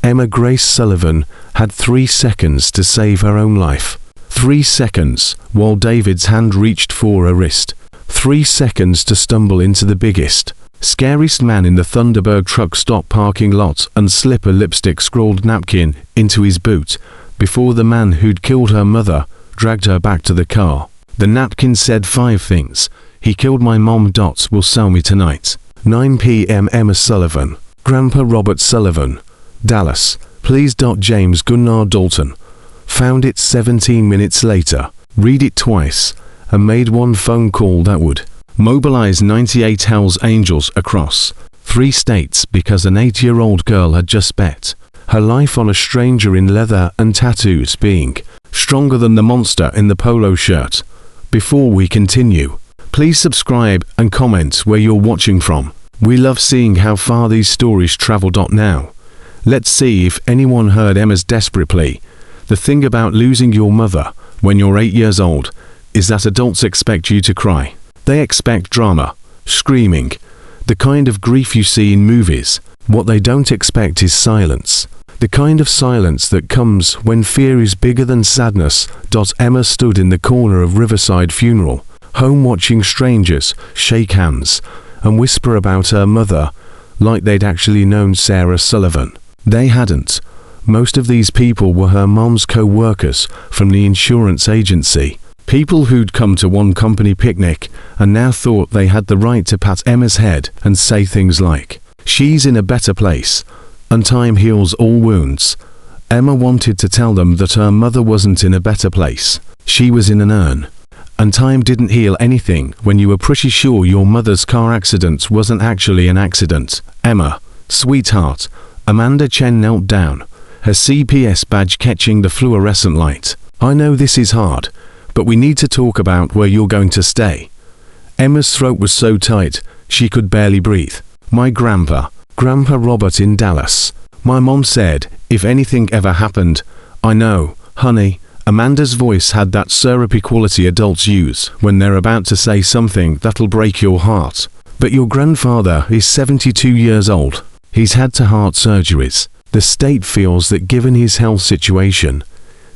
Emma Grace Sullivan had 3 seconds to save her own life. 3 seconds while David's hand reached for her wrist. 3 seconds to stumble into the biggest, scariest man in the Thunderbird truck stop parking lot and slip a lipstick-scrawled napkin into his boot before the man who'd killed her mother dragged her back to the car. The napkin said 5 things. He killed my mom. Will sell me tonight. 9 p.m. Emma Sullivan. Grandpa Robert Sullivan. Dallas. Please. James Gunnar Dalton. Found it 17 minutes later. Read it twice. And made 1 phone call that would mobilize 98 Hells Angels across 3 states because an 8-year-old girl had just bet her life on a stranger in leather and tattoos being stronger than the monster in the polo shirt. Before we continue, please subscribe and comment where you're watching from. We love seeing how far these stories travel. Now, let's see if anyone heard Emma's desperate plea. The thing about losing your mother when you're 8 years old is that adults expect you to cry. They expect drama, screaming, the kind of grief you see in movies. What they don't expect is silence. The kind of silence that comes when fear is bigger than sadness. Emma stood in the corner of Riverside Funeral home watching strangers shake hands and whisper about her mother like they'd actually known Sarah Sullivan. They hadn't. Most of these people were her mom's co-workers from the insurance agency. People who'd come to one company picnic and now thought they had the right to pat Emma's head and say things like, "She's in a better place, and time heals all wounds." Emma wanted to tell them that her mother wasn't in a better place. She was in an urn. And time didn't heal anything when you were pretty sure your mother's car accident wasn't actually an accident. Emma, sweetheart. Amanda Chen knelt down, her CPS badge catching the fluorescent light. "I know this is hard, but we need to talk about where you're going to stay." Emma's throat was so tight, she could barely breathe. "My Grandpa Robert in Dallas. My mom said, if anything ever happened." "I know, honey." Amanda's voice had that syrupy quality adults use when they're about to say something that'll break your heart. "But your grandfather is 72 years old. He's had 2 heart surgeries. The state feels that given his health situation,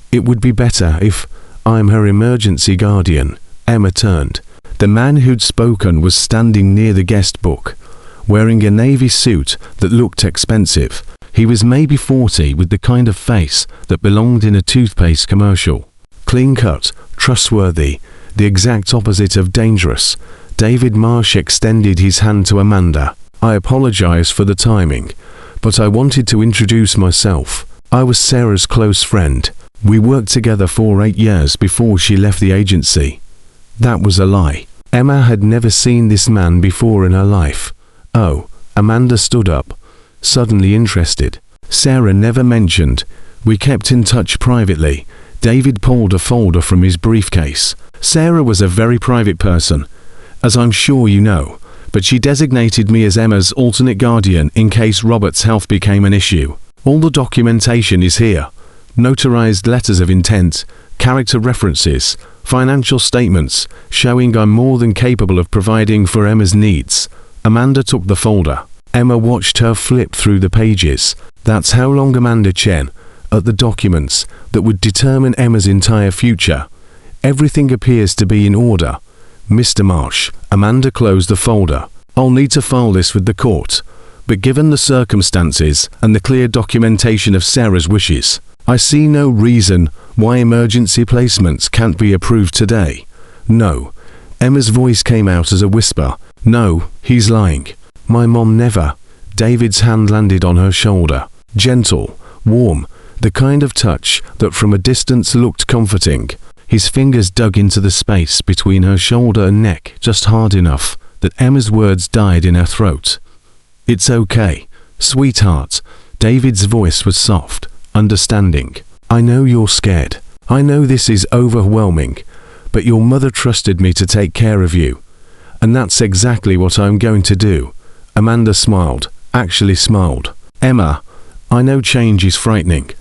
it would be better if I'm her emergency guardian." Emma turned. The man who'd spoken was standing near the guest book, wearing a navy suit that looked expensive. He was maybe 40 with the kind of face that belonged in a toothpaste commercial. Clean-cut, trustworthy, the exact opposite of dangerous. David Marsh extended his hand to Amanda. "I apologize for the timing, but I wanted to introduce myself. I was Sarah's close friend. We worked together for 8 years before she left the agency." That was a lie. Emma had never seen this man before in her life. "Oh," Amanda stood up, suddenly interested. "Sarah never mentioned. We kept in touch privately." David pulled a folder from his briefcase. "Sarah was a very private person, as I'm sure you know, but she designated me as Emma's alternate guardian in case Robert's health became an issue. All the documentation is here. Notarized letters of intent, character references, financial statements, showing I'm more than capable of providing for Emma's needs." Amanda took the folder. Emma watched her flip through the pages. That's how long Amanda Chen, at the documents that would determine Emma's entire future. Everything appears to be in order. "Mr. Marsh." Amanda closed the folder. "I'll need to file this with the court, but given the circumstances and the clear documentation of Sarah's wishes, I see no reason why emergency placements can't be approved today." "No." Emma's voice came out as a whisper. "No, he's lying. My mom never." David's hand landed on her shoulder. Gentle, warm, the kind of touch that from a distance looked comforting. His fingers dug into the space between her shoulder and neck just hard enough that Emma's words died in her throat. "It's okay, sweetheart." David's voice was soft, understanding. "I know you're scared. I know this is overwhelming, but your mother trusted me to take care of you. And that's exactly what I'm going to do." Amanda smiled, actually smiled. "Emma, I know change is frightening,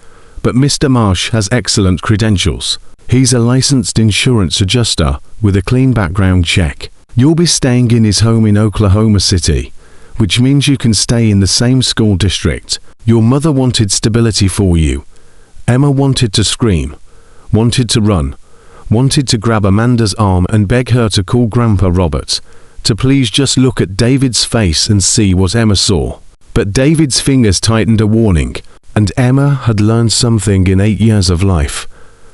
but Mr. Marsh has excellent credentials. He's a licensed insurance adjuster with a clean background check. You'll be staying in his home in Oklahoma City, which means you can stay in the same school district. Your mother wanted stability for you. Emma wanted to scream, wanted to run, wanted to grab Amanda's arm and beg her to call Grandpa Robert, to please just look at David's face and see what Emma saw. But David's fingers tightened a warning, and Emma had learned something in 8 years of life.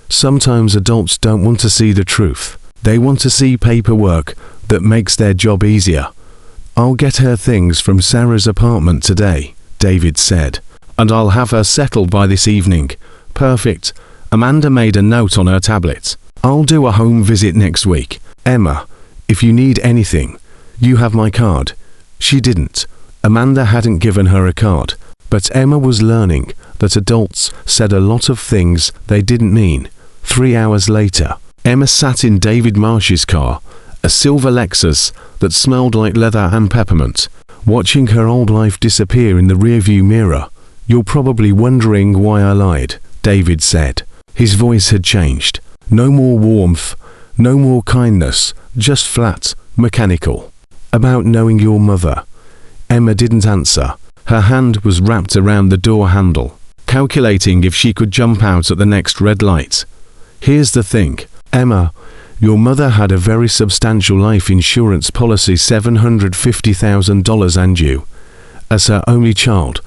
Sometimes adults don't want to see the truth. They want to see paperwork that makes their job easier. I'll get her things from Sarah's apartment today, David said, and I'll have her settled by this evening. Perfect. Amanda made a note on her tablet. I'll do a home visit next week. Emma, if you need anything, you have my card. She didn't. Amanda hadn't given her a card, but Emma was learning that adults said a lot of things they didn't mean. 3 hours later, Emma sat in David Marsh's car, a silver Lexus that smelled like leather and peppermint, watching her old life disappear in the rearview mirror. You're probably wondering why I lied, David said. His voice had changed. No more warmth, no more kindness, just flat, mechanical. About knowing your mother. Emma didn't answer. Her hand was wrapped around the door handle, calculating if she could jump out at the next red light. Here's the thing, Emma, your mother had a very substantial life insurance policy, $750,000, and you, as her only child,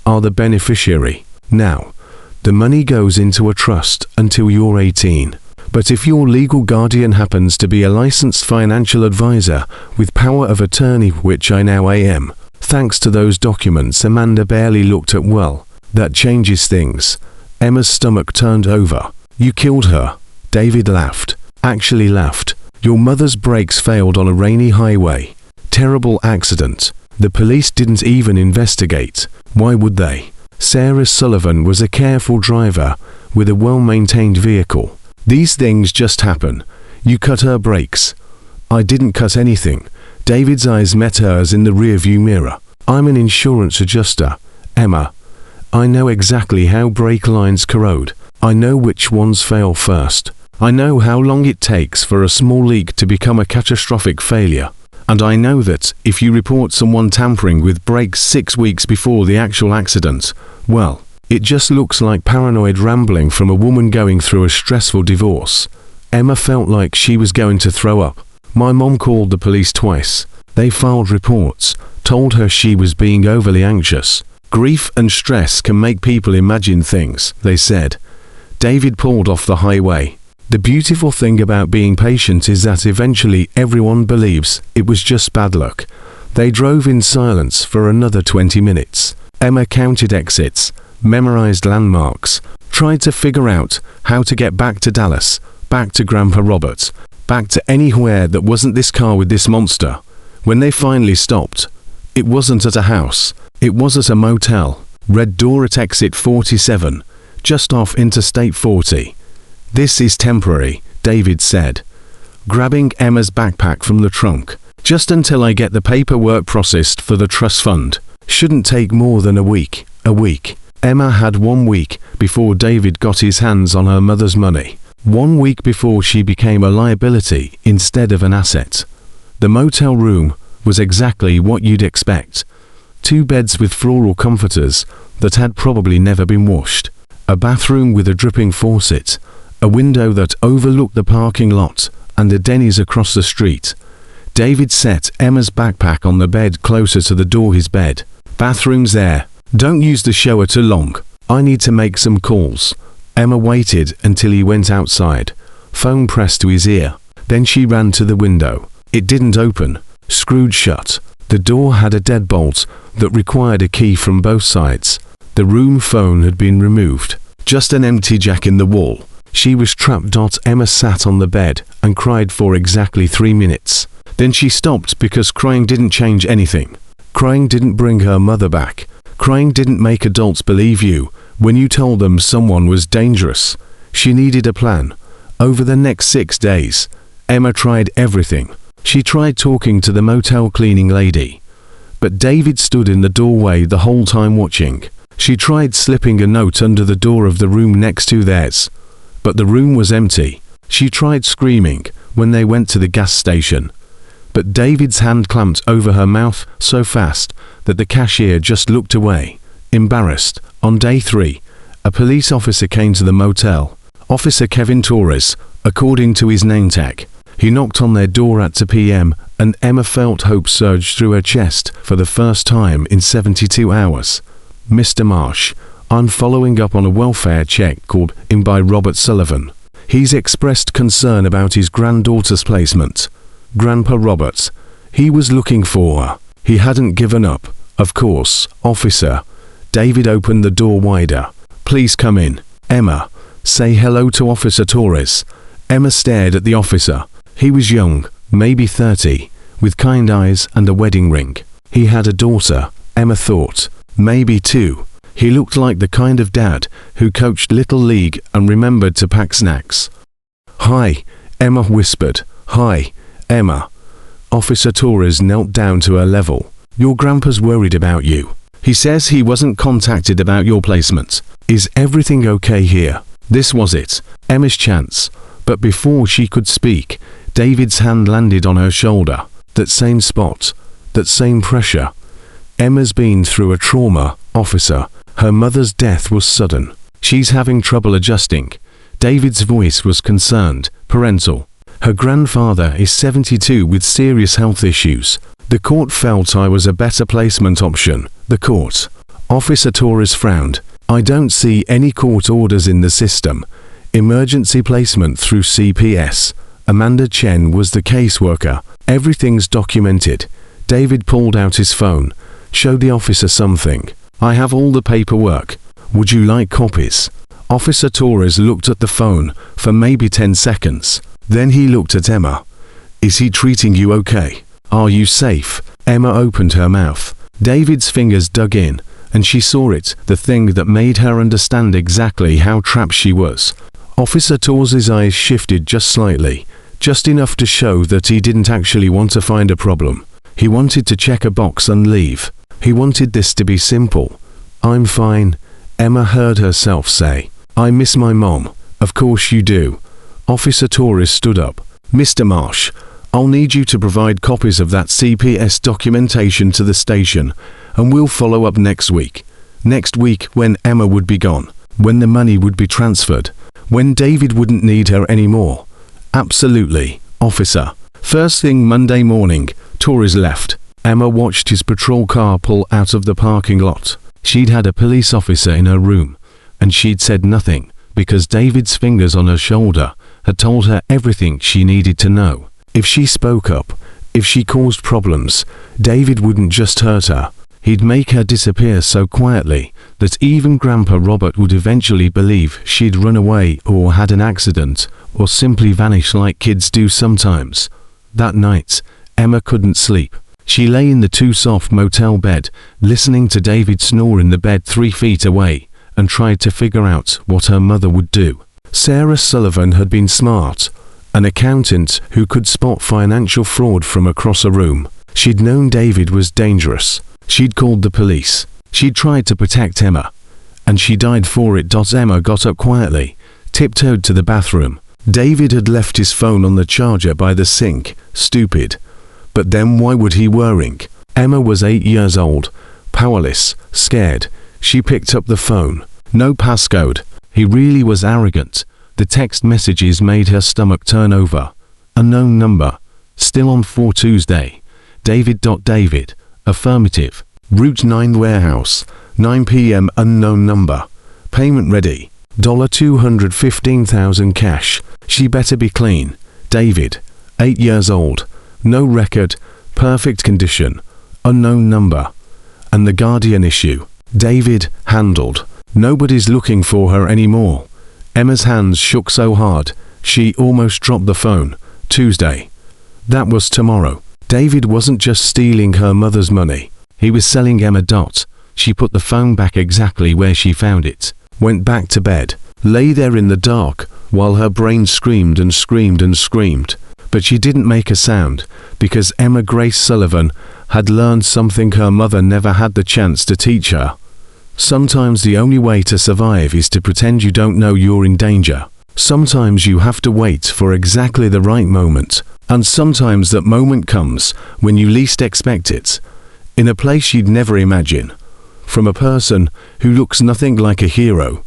are the beneficiary. Now, the money goes into a trust until you're 18. But if your legal guardian happens to be a licensed financial advisor with power of attorney, which I now am, thanks to those documents Amanda barely looked at well, that changes things. Emma's stomach turned over. You killed her. David laughed. Actually laughed. Your mother's brakes failed on a rainy highway. Terrible accident. The police didn't even investigate. Why would they? Sarah Sullivan was a careful driver with a well-maintained vehicle. These things just happen. You cut her brakes. I didn't cut anything. David's eyes met hers in the rearview mirror. I'm an insurance adjuster, Emma. I know exactly how brake lines corrode. I know which ones fail first. I know how long it takes for a small leak to become a catastrophic failure. And I know that if you report someone tampering with brakes 6 weeks before the actual accident, well, it just looks like paranoid rambling from a woman going through a stressful divorce. Emma felt like she was going to throw up. My mom called the police twice. They filed reports, told her she was being overly anxious. Grief and stress can make people imagine things, they said. David pulled off the highway. The beautiful thing about being patient is that eventually everyone believes it was just bad luck. They drove in silence for another 20 minutes. Emma counted exits, memorized landmarks, tried to figure out how to get back to Dallas, back to Grandpa Robert, back to anywhere that wasn't this car with this monster. When they finally stopped, it wasn't at a house, it was at a motel. Red door at exit 47, just off Interstate 40. This is temporary, David said, grabbing Emma's backpack from the trunk. Just until I get the paperwork processed for the trust fund. Shouldn't take more than a week. A week. Emma had 1 week before David got his hands on her mother's money. 1 week before she became a liability instead of an asset. The motel room was exactly what you'd expect. 2 beds with floral comforters that had probably never been washed. A bathroom with a dripping faucet. A window that overlooked the parking lot and the Denny's across the street. David set Emma's backpack on the bed closer to the door. His bed. Bathroom's there. Don't use the shower too long. I need to make some calls. Emma waited until he went outside. Phone pressed to his ear. Then she ran to the window. It didn't open. Screwed shut. The door had a deadbolt that required a key from both sides. The room phone had been removed. Just an empty jack in the wall. She was trapped. Emma sat on the bed and cried for exactly 3 minutes. Then she stopped because crying didn't change anything. Crying didn't bring her mother back. Crying didn't make adults believe you when you told them someone was dangerous. She needed a plan. Over the next 6 days, Emma tried everything. She tried talking to the motel cleaning lady. But David stood in the doorway the whole time watching. She tried slipping a note under the door of the room next to theirs. But the room was empty. She tried screaming when they went to the gas station. but David's hand clamped over her mouth so fast that the cashier just looked away, embarrassed. On day 3, a police officer came to the motel. Officer Kevin Torres, according to his name tag. He knocked on their door at 2 p.m. and Emma felt hope surge through her chest for the first time in 72 hours. Mr. Marsh, I'm following up on a welfare check called in by Robert Sullivan. He's expressed concern about his granddaughter's placement. Grandpa Robert. He was looking for her. He hadn't given up. Of course, officer. David opened the door wider. Please come in. Emma. Say hello to Officer Torres. Emma stared at the officer. He was young, maybe 30, with kind eyes and a wedding ring. He had a daughter, Emma thought. Maybe 2. He looked like the kind of dad who coached Little League and remembered to pack snacks. Hi, Emma whispered. Hi, Emma. Officer Torres knelt down to her level. Your grandpa's worried about you. He says he wasn't contacted about your placement. Is everything okay here? This was it, Emma's chance. But before she could speak, David's hand landed on her shoulder. That same spot, that same pressure. Emma's been through a trauma, officer. Her mother's death was sudden. She's having trouble adjusting. David's voice was concerned, parental. Her grandfather is 72 with serious health issues. The court felt I was a better placement option. The court. Officer Torres frowned. I don't see any court orders in the system. Emergency placement through CPS. Amanda Chen was the caseworker. Everything's documented. David pulled out his phone. Showed the officer something. I have all the paperwork. Would you like copies? Officer Torres looked at the phone for maybe 10 seconds. Then he looked at Emma. Is he treating you okay? Are you safe? Emma opened her mouth. David's fingers dug in, and she saw it, the thing that made her understand exactly how trapped she was. Officer Torres's eyes shifted just slightly, just enough to show that he didn't actually want to find a problem. He wanted to check a box and leave. He wanted this to be simple. I'm fine, Emma heard herself say. I miss my mom. Of course you do. Officer Torres stood up. Mr. Marsh, I'll need you to provide copies of that CPS documentation to the station, and we'll follow up next week. Next week when Emma would be gone, when the money would be transferred, when David wouldn't need her anymore. Absolutely, officer. First thing Monday morning, Torres left. Emma watched his patrol car pull out of the parking lot. She'd had a police officer in her room, and she'd said nothing, because David's fingers on her shoulder had told her everything she needed to know. If she spoke up, if she caused problems, David wouldn't just hurt her. He'd make her disappear so quietly that even Grandpa Robert would eventually believe she'd run away or had an accident or simply vanish like kids do sometimes. That night, Emma couldn't sleep. She lay in the too-soft motel bed, listening to David snore in the bed 3 feet away, and tried to figure out what her mother would do. Sarah Sullivan had been smart, an accountant who could spot financial fraud from across a room. She'd known David was dangerous. She'd called the police. She'd tried to protect Emma, and she died for it. Emma got up quietly, tiptoed to the bathroom. David had left his phone on the charger by the sink. Stupid. But then why would he worry? Emma was 8 years old, powerless, scared. She picked up the phone. No passcode. He really was arrogant. The text messages made her stomach turn over. Unknown number. Still on for Tuesday. David. Affirmative. Route 9 warehouse. 9 p.m. Unknown number. Payment ready. $215,000 cash. She better be clean. David. 8 years old. No record. Perfect condition. Unknown number. And the Guardian issue. David. Handled. Nobody's looking for her anymore. Emma's hands shook so hard, she almost dropped the phone. Tuesday. That was tomorrow. David wasn't just stealing her mother's money. He was selling Emma. She put the phone back exactly where she found it, went back to bed, lay there in the dark, while her brain screamed and screamed and screamed. But she didn't make a sound, because Emma Grace Sullivan had learned something her mother never had the chance to teach her. Sometimes the only way to survive is to pretend you don't know you're in danger. Sometimes you have to wait for exactly the right moment, And sometimes that moment comes when you least expect it, in a place you'd never imagine, from a person who looks nothing like a hero.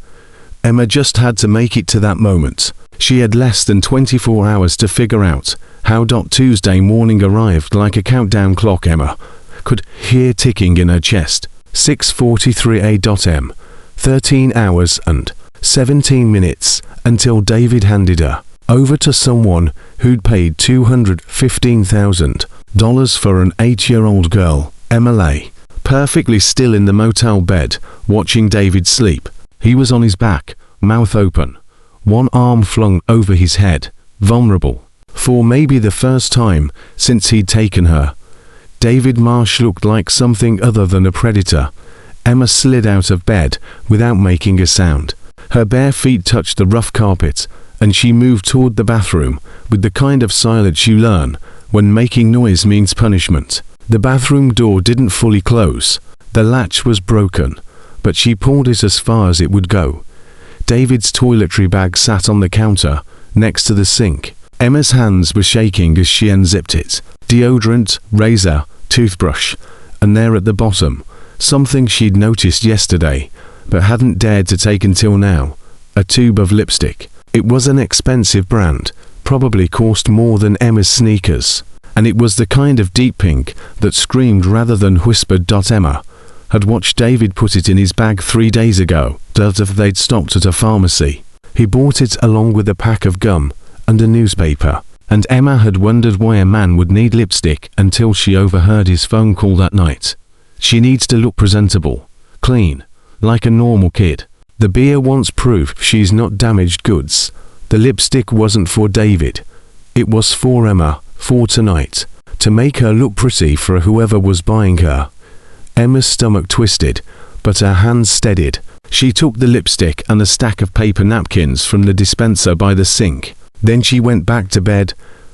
Emma just had to make it to that moment. She had less than 24 hours to figure out how Tuesday morning arrived like a countdown clock. Emma could hear ticking in her chest. 6:43 a.m. 13 hours and 17 minutes until David handed her over to someone who'd paid $215,000 for an 8-year-old girl. Emma lay perfectly still in the motel bed, watching David sleep. He was on his back, mouth open, one arm flung over his head, vulnerable. For maybe the first time since he'd taken her, David Marsh looked like something other than a predator. Emma slid out of bed without making a sound. Her bare feet touched the rough carpet, and she moved toward the bathroom with the kind of silence you learn when making noise means punishment. The bathroom door didn't fully close. The latch was broken, but she pulled it as far as it would go. David's toiletry bag sat on the counter, next to the sink. Emma's hands were shaking as she unzipped it. Deodorant, razor, toothbrush, and there at the bottom, something she'd noticed yesterday, but hadn't dared to take until now, a tube of lipstick. It was an expensive brand, probably cost more than Emma's sneakers, and it was the kind of deep pink that screamed rather than whispered. Emma had watched David put it in his bag 3 days ago. They'd stopped at a pharmacy. He bought it along with a pack of gum and a newspaper, and Emma had wondered why a man would need lipstick until she overheard his phone call that night. She needs to look presentable, clean, like a normal kid. The beer wants proof she's not damaged goods. The lipstick wasn't for David. It was for Emma, for tonight, to make her look pretty for whoever was buying her. Emma's stomach twisted, but her hands steadied. She took the lipstick and a stack of paper napkins from the dispenser by the sink. Then she went back to bed,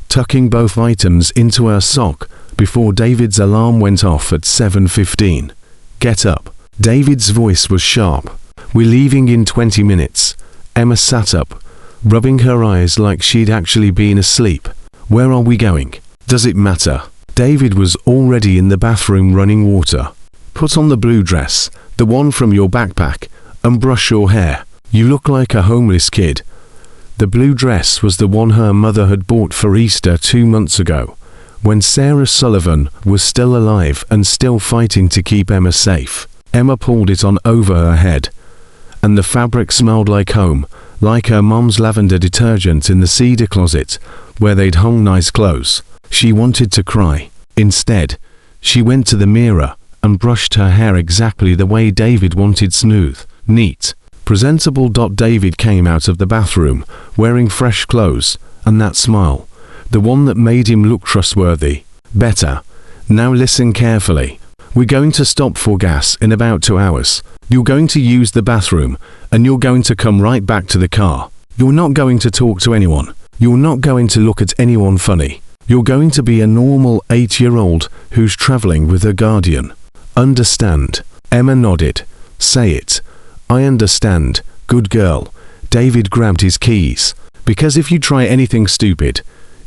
tucking both items into her sock before David's alarm went off at 7:15. "Get up." David's voice was sharp. "We're leaving in 20 minutes." Emma sat up, rubbing her eyes like she'd actually been asleep. "Where are we going?" "Does it matter?" David was already in the bathroom running water. "Put on the blue dress, the one from your backpack, and brush your hair. You look like a homeless kid." The blue dress was the one her mother had bought for Easter 2 months ago, when Sarah Sullivan was still alive and still fighting to keep Emma safe. Emma pulled it on over her head, and the fabric smelled like home, like her mom's lavender detergent in the cedar closet, where they'd hung nice clothes. She wanted to cry. Instead, she went to the mirror and brushed her hair exactly the way David wanted, smooth, neat, presentable. David came out of the bathroom, wearing fresh clothes, and that smile, the one that made him look trustworthy. "Better. Now listen carefully. We're going to stop for gas in about 2 hours. You're going to use the bathroom, and you're going to come right back to the car. You're not going to talk to anyone. You're not going to look at anyone funny. You're going to be a normal 8-year-old who's traveling with a guardian. Understand?" Emma nodded. "Say it." "I understand. Good girl." David grabbed his keys. "Because if you try anything stupid,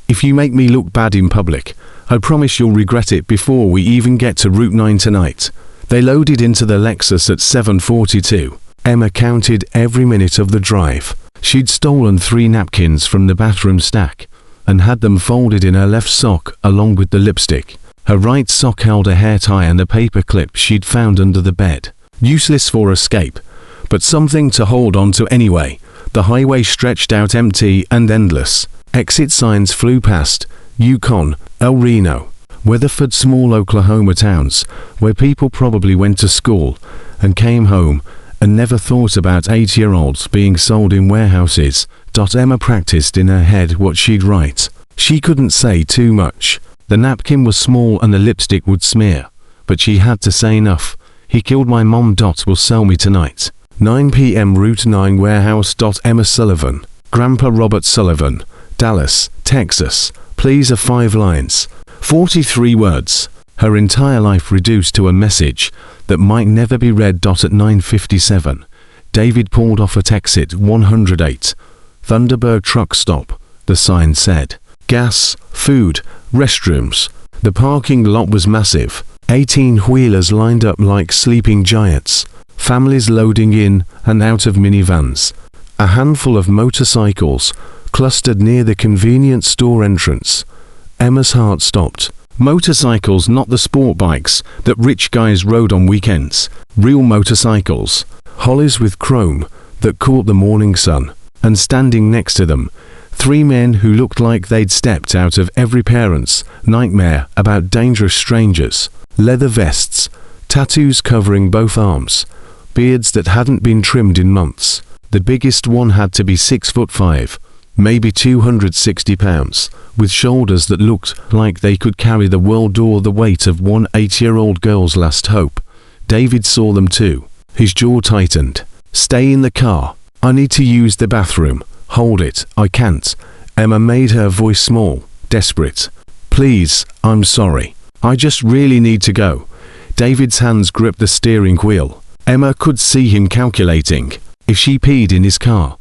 if you make me look bad in public, I promise you'll regret it before we even get to Route 9 tonight." They loaded into the Lexus at 7:42. Emma counted every minute of the drive. She'd stolen 3 napkins from the bathroom stack and had them folded in her left sock along with the lipstick. Her right sock held a hair tie and a paper clip she'd found under the bed. Useless for escape, but something to hold on to anyway. The highway stretched out empty and endless. Exit signs flew past: Yukon, El Reno, Weatherford, small Oklahoma towns where people probably went to school and came home and never thought about 8-year-olds being sold in warehouses. Emma practiced in her head what she'd write. She couldn't say too much. The napkin was small and the lipstick would smear, but she had to say enough. "He killed my mom. Will sell me tonight. 9 p.m. Route 9 warehouse. Emma Sullivan, Grandpa Robert Sullivan, Dallas, Texas. Please." Are 5 lines. 43 words. Her entire life reduced to a message that might never be read. At 9:57, David pulled off at exit 108. Thunderbird truck stop, the sign said. gas, food, restrooms. The parking lot was massive. 18-wheelers lined up like sleeping giants. Families loading in and out of minivans. A handful of motorcycles clustered near the convenience store entrance. Emma's heart stopped. Motorcycles, not the sport bikes that rich guys rode on weekends. Real motorcycles. Hollies with chrome that caught the morning sun. And standing next to them, 3 men who looked like they'd stepped out of every parent's nightmare about dangerous strangers. Leather vests, tattoos covering both arms, beards that hadn't been trimmed in months. The biggest one had to be 6'5", maybe 260 pounds, with shoulders that looked like they could carry the world or the weight of one 8-year-old girl's last hope. David saw them too. His jaw tightened. "Stay in the car. I need to use the bathroom." "Hold it, I can't." Emma made her voice small, desperate. "Please, I'm sorry. I just really need to go." David's hands gripped the steering wheel. Emma could see him calculating. If she peed in his car,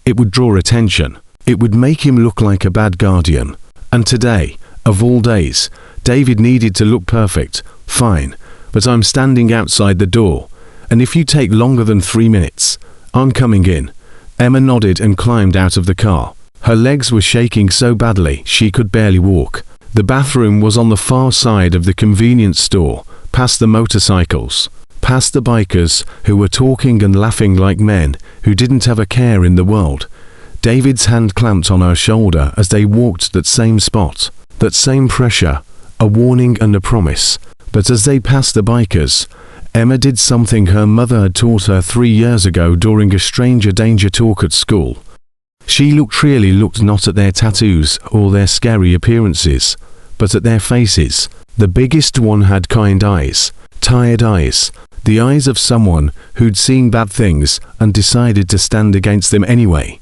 it would draw attention. It would make him look like a bad guardian. And today, of all days, David needed to look perfect. "Fine, but I'm standing outside the door. And if you take longer than 3 minutes, I'm coming in." Emma nodded and climbed out of the car. Her legs were shaking so badly she could barely walk. The bathroom was on the far side of the convenience store, past the motorcycles, past the bikers who were talking and laughing like men who didn't have a care in the world. David's hand clamped on her shoulder as they walked that same spot, that same pressure, a warning and a promise. But as they passed the bikers, Emma did something her mother had taught her 3 years ago during a stranger danger talk at school. She really looked not at their tattoos or their scary appearances, but at their faces. The biggest one had kind eyes, tired eyes, the eyes of someone who'd seen bad things and decided to stand against them anyway.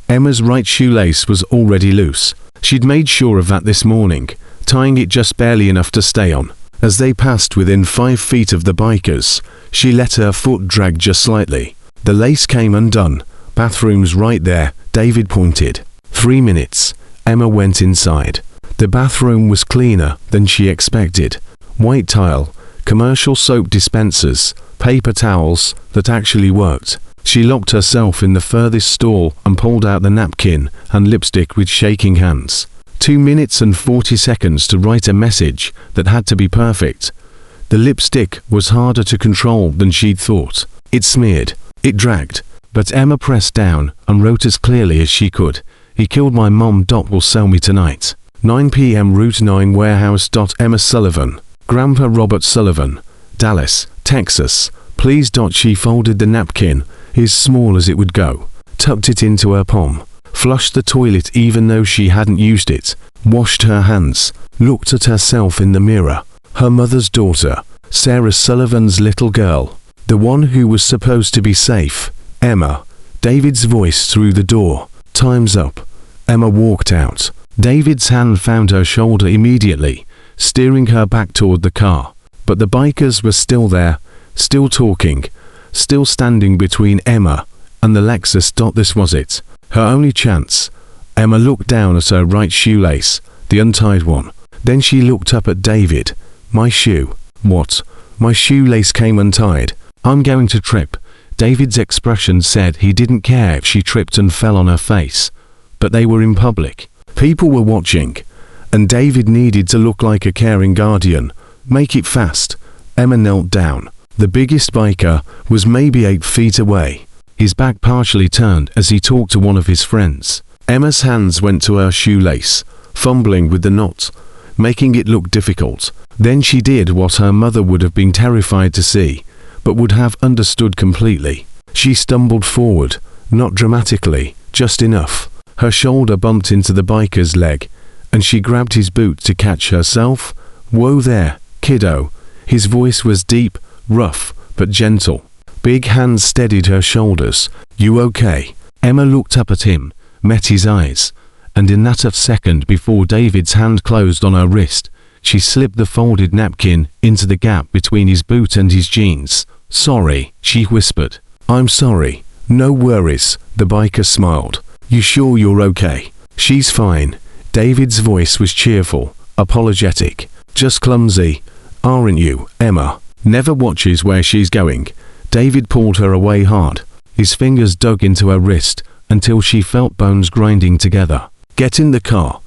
Emma's right shoelace was already loose. She'd made sure of that this morning, tying it just barely enough to stay on. As they passed within 5 feet of the bikers, she let her foot drag just slightly. The lace came undone. "Bathroom's right there," David pointed. 3 minutes. Emma went inside. The bathroom was cleaner than she expected. White tile, commercial soap dispensers, paper towels that actually worked. She locked herself in the furthest stall and pulled out the napkin and lipstick with shaking hands. 2 minutes and 40 seconds to write a message that had to be perfect. The lipstick was harder to control than she'd thought. It smeared. It dragged. But Emma pressed down and wrote as clearly as she could. "He killed my mom. Will sell me tonight. 9 p.m. Route 9 Warehouse. Emma Sullivan. Grandpa Robert Sullivan. Dallas, Texas. Please. She folded the napkin, as small as it would go, tucked it into her palm, flushed the toilet even though she hadn't used it, washed her hands, looked at herself in the mirror. Her mother's daughter, Sarah Sullivan's little girl, the one who was supposed to be safe. "Emma." David's voice through the door. "Time's up." Emma walked out. David's hand found her shoulder immediately, steering her back toward the car. But the bikers were still there, still talking, still standing between Emma and the Lexus. This was it. Her only chance. Emma looked down at her right shoelace, the untied one. Then she looked up at David. "My shoe." "What?" "My shoelace came untied. I'm going to trip." David's expression said he didn't care if she tripped and fell on her face. But they were in public. People were watching. And David needed to look like a caring guardian. "Make it fast." Emma knelt down. The biggest biker was maybe 8 feet away, his back partially turned as he talked to one of his friends. Emma's hands went to her shoelace, fumbling with the knot, making it look difficult. Then she did what her mother would have been terrified to see, but would have understood completely. She stumbled forward, not dramatically, just enough. Her shoulder bumped into the biker's leg, and she grabbed his boot to catch herself. "Whoa there, kiddo." His voice was deep, rough, but gentle. Big hands steadied her shoulders. "You okay?" Emma looked up at him, met his eyes, and in that second before David's hand closed on her wrist, she slipped the folded napkin into the gap between his boot and his jeans. "Sorry," she whispered. "I'm sorry." "No worries," the biker smiled. "You sure you're okay?" "She's fine." David's voice was cheerful, apologetic. Just clumsy, aren't you, Emma? Never watches where she's going. David pulled her away hard. His fingers dug into her wrist until she felt bones grinding together. Get in the car.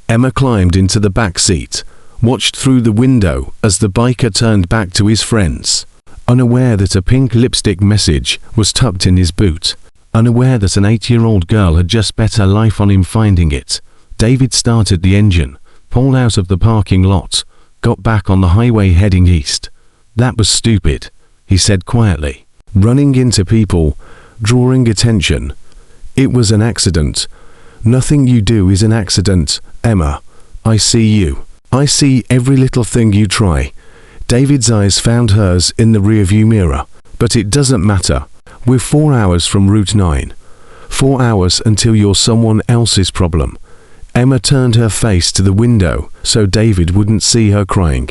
Emma climbed into the back seat, watched through the window as the biker turned back to his friends. Unaware that a pink lipstick message was tucked in his boot. Unaware that an 8-year-old girl had just bet her life on him finding it. David started the engine, pulled out of the parking lot, got back on the highway heading east. That was stupid, he said quietly. Running into people, drawing attention. It was an accident. Nothing you do is an accident, Emma. I see you. I see every little thing you try. David's eyes found hers in the rearview mirror. But it doesn't matter. We're 4 hours from Route 9. 4 hours until you're someone else's problem. Emma turned her face to the window so David wouldn't see her crying.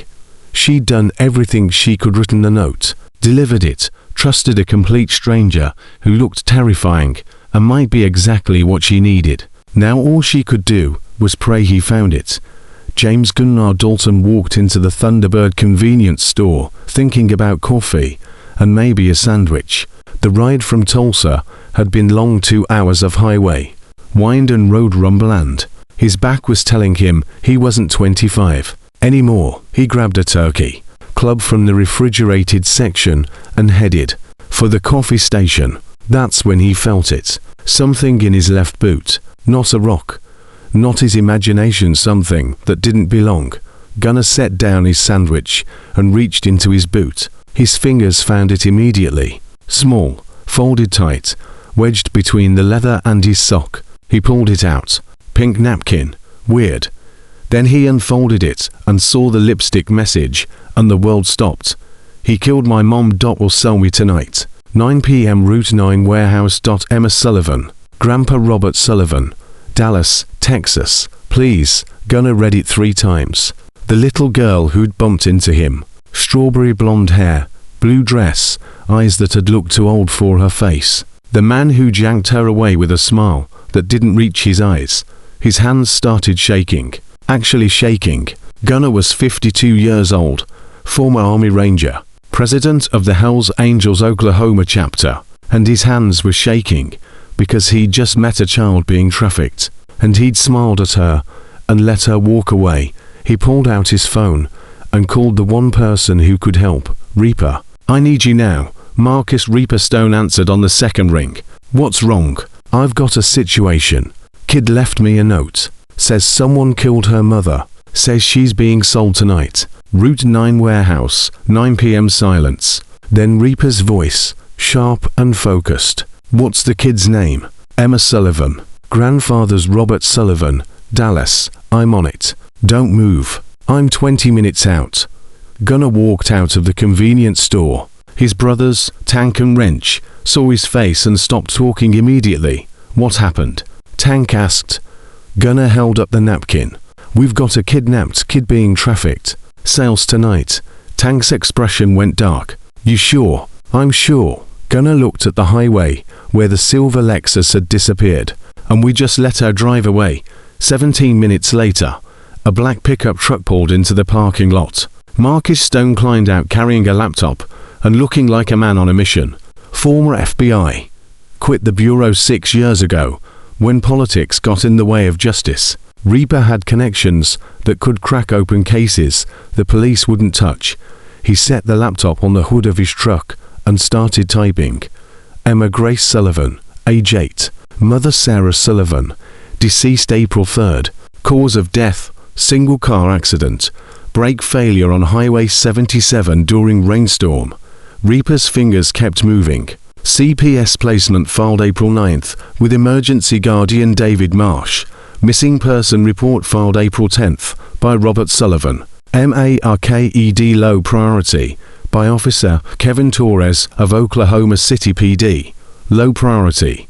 She'd done everything she could, written a note, delivered it, trusted a complete stranger who looked terrifying and might be exactly what she needed. Now all she could do was pray he found it. James Gunnar Dalton walked into the Thunderbird convenience store thinking about coffee and maybe a sandwich. The ride from Tulsa had been long 2 hours of highway, wind and road rumble, and his back was telling him he wasn't 25 anymore. He grabbed a turkey club from the refrigerated section and headed for the coffee station. That's when he felt it. Something in his left boot. Not a rock. Not his imagination, something that didn't belong. Gunnar set down his sandwich and reached into his boot. His fingers found it immediately. Small, folded tight, wedged between the leather and his sock. He pulled it out. Pink napkin. Weird. Then he unfolded it and saw the lipstick message, and the world stopped. He killed my mom. Will sell me tonight. 9 p.m. Route 9 Warehouse. Emma Sullivan. Grandpa Robert Sullivan. Dallas, Texas. Please. Gunnar read it 3 times. The little girl who'd bumped into him. Strawberry blonde hair, blue dress, eyes that had looked too old for her face. The man who janked her away with a smile that didn't reach his eyes. His hands started shaking. Actually shaking. Gunnar was 52 years old, former Army Ranger, president of the Hells Angels Oklahoma chapter, and his hands were shaking because he'd just met a child being trafficked, and he'd smiled at her and let her walk away. He pulled out his phone and called the one person who could help, Reaper. I need you now. Marcus Reaper Stone answered on the second ring. What's wrong? I've got a situation. Kid left me a note. Says someone killed her mother. Says she's being sold tonight. Route 9 Warehouse, 9 p.m. Silence. Then Reaper's voice, sharp and focused. What's the kid's name? Emma Sullivan. Grandfather's Robert Sullivan. Dallas. I'm on it. Don't move. I'm 20 minutes out. Gunnar walked out of the convenience store. His brothers, Tank and Wrench, saw his face and stopped talking immediately. What happened? Tank asked. Gunnar held up the napkin. We've got a kidnapped kid being trafficked. Sales tonight. Tank's expression went dark. You sure? I'm sure. Gunnar looked at the highway where the silver Lexus had disappeared. And we just let her drive away. 17 minutes later, a black pickup truck pulled into the parking lot. Marcus Stone climbed out carrying a laptop and looking like a man on a mission. Former FBI. Quit the bureau 6 years ago when politics got in the way of justice. Reaper had connections that could crack open cases the police wouldn't touch. He set the laptop on the hood of his truck and started typing. Emma Grace Sullivan, age 8. Mother Sarah Sullivan, deceased April 3rd. Cause of death, single car accident. Brake failure on Highway 77 during rainstorm. Reaper's fingers kept moving. CPS placement filed April 9th with emergency guardian David Marsh. Missing person report filed April 10th by Robert Sullivan. MARKED low priority by Officer Kevin Torres of Oklahoma City PD. Low priority.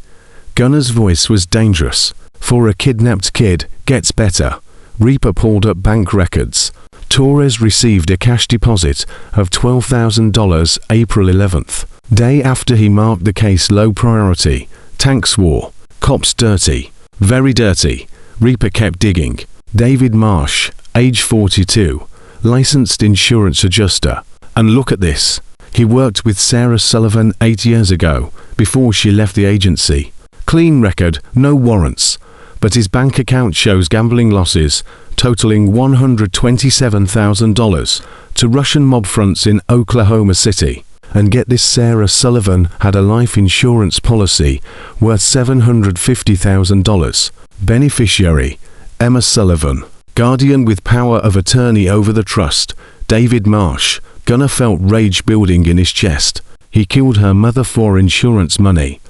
Gunnar's voice was dangerous. For a kidnapped kid, gets better. Reaper pulled up bank records. Torres received a cash deposit of $12,000 April 11th. Day after he marked the case low priority. Tank swore. Cops dirty. Very dirty. Reaper kept digging. David Marsh, age 42, licensed insurance adjuster. And look at this. He worked with Sarah Sullivan 8 years ago, before she left the agency. Clean record, no warrants. But his bank account shows gambling losses, totaling $127,000, to Russian mob fronts in Oklahoma City. And get this, Sarah Sullivan had a life insurance policy worth $750,000. Beneficiary, Emma Sullivan. Guardian with power of attorney over the trust, David Marsh. Gunnar felt rage building in his chest. He killed her mother for insurance money.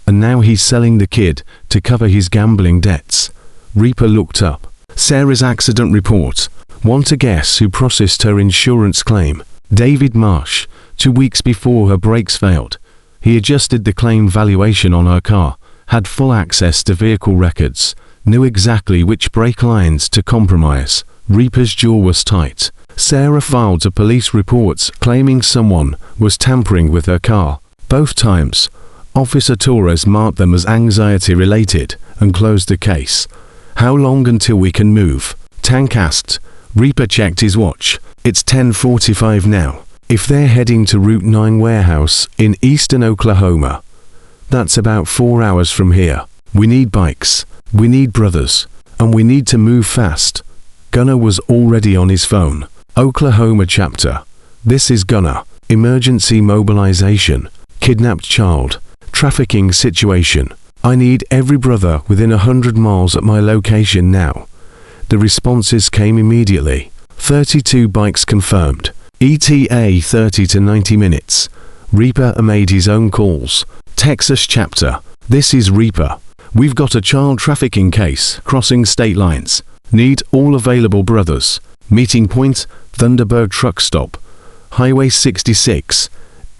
And now he's selling the kid to cover his gambling debts. Reaper looked up. Sarah's accident report. Want to guess who processed her insurance claim? David Marsh. 2 weeks before her brakes failed. He adjusted the claim valuation on her car, had full access to vehicle records, knew exactly which brake lines to compromise. Reaper's jaw was tight. Sarah filed a police reports claiming someone was tampering with her car. Both times, Officer Torres marked them as anxiety-related and closed the case. How long until we can move? Tank asked. Reaper checked his watch. It's 10:45 now. If they're heading to Route 9 warehouse in eastern Oklahoma, that's about 4 hours from here. We need bikes. We need brothers. And we need to move fast. Gunnar was already on his phone. Oklahoma chapter. This is Gunnar. Emergency mobilization. Kidnapped child. Trafficking situation. I need every brother within 100 miles at my location now. The responses came immediately. 32 bikes confirmed. ETA 30 to 90 minutes. Reaper made his own calls. Texas chapter. This is Reaper. We've got a child trafficking case crossing state lines. Need all available brothers. Meeting point, Thunderbird truck stop. Highway 66.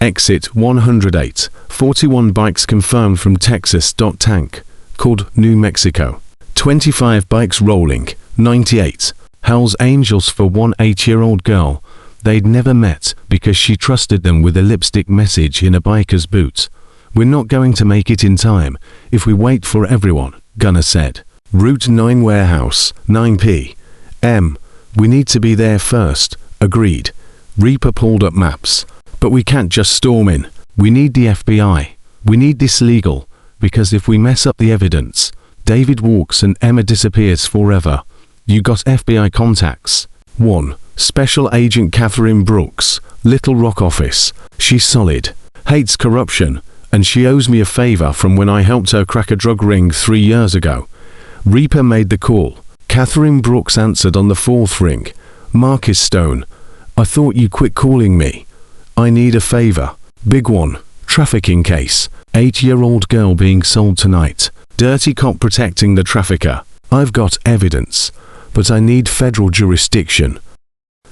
Exit 108. 41 bikes confirmed from Texas. Tank. Called New Mexico. 25 bikes rolling. 98. Hell's Angels for one 8-year-old girl they'd never met because she trusted them with a lipstick message in a biker's boot. We're not going to make it in time if we wait for everyone, Gunnar said. Route 9 warehouse, 9 p.m. We need to be there first. Agreed. Reaper pulled up maps. But we can't just storm in. We need the FBI. We need this legal, because if we mess up the evidence, David walks and Emma disappears forever. You got FBI contacts? 1. Special Agent Catherine Brooks, Little Rock office. She's solid. Hates corruption. And she owes me a favor from when I helped her crack a drug ring 3 years ago. Reaper made the call. Catherine Brooks answered on the 4th ring. Marcus Stone. I thought you quit calling me. I need a favor. Big one. Trafficking case. 8-year-old girl being sold tonight. Dirty cop protecting the trafficker. I've got evidence, but I need federal jurisdiction.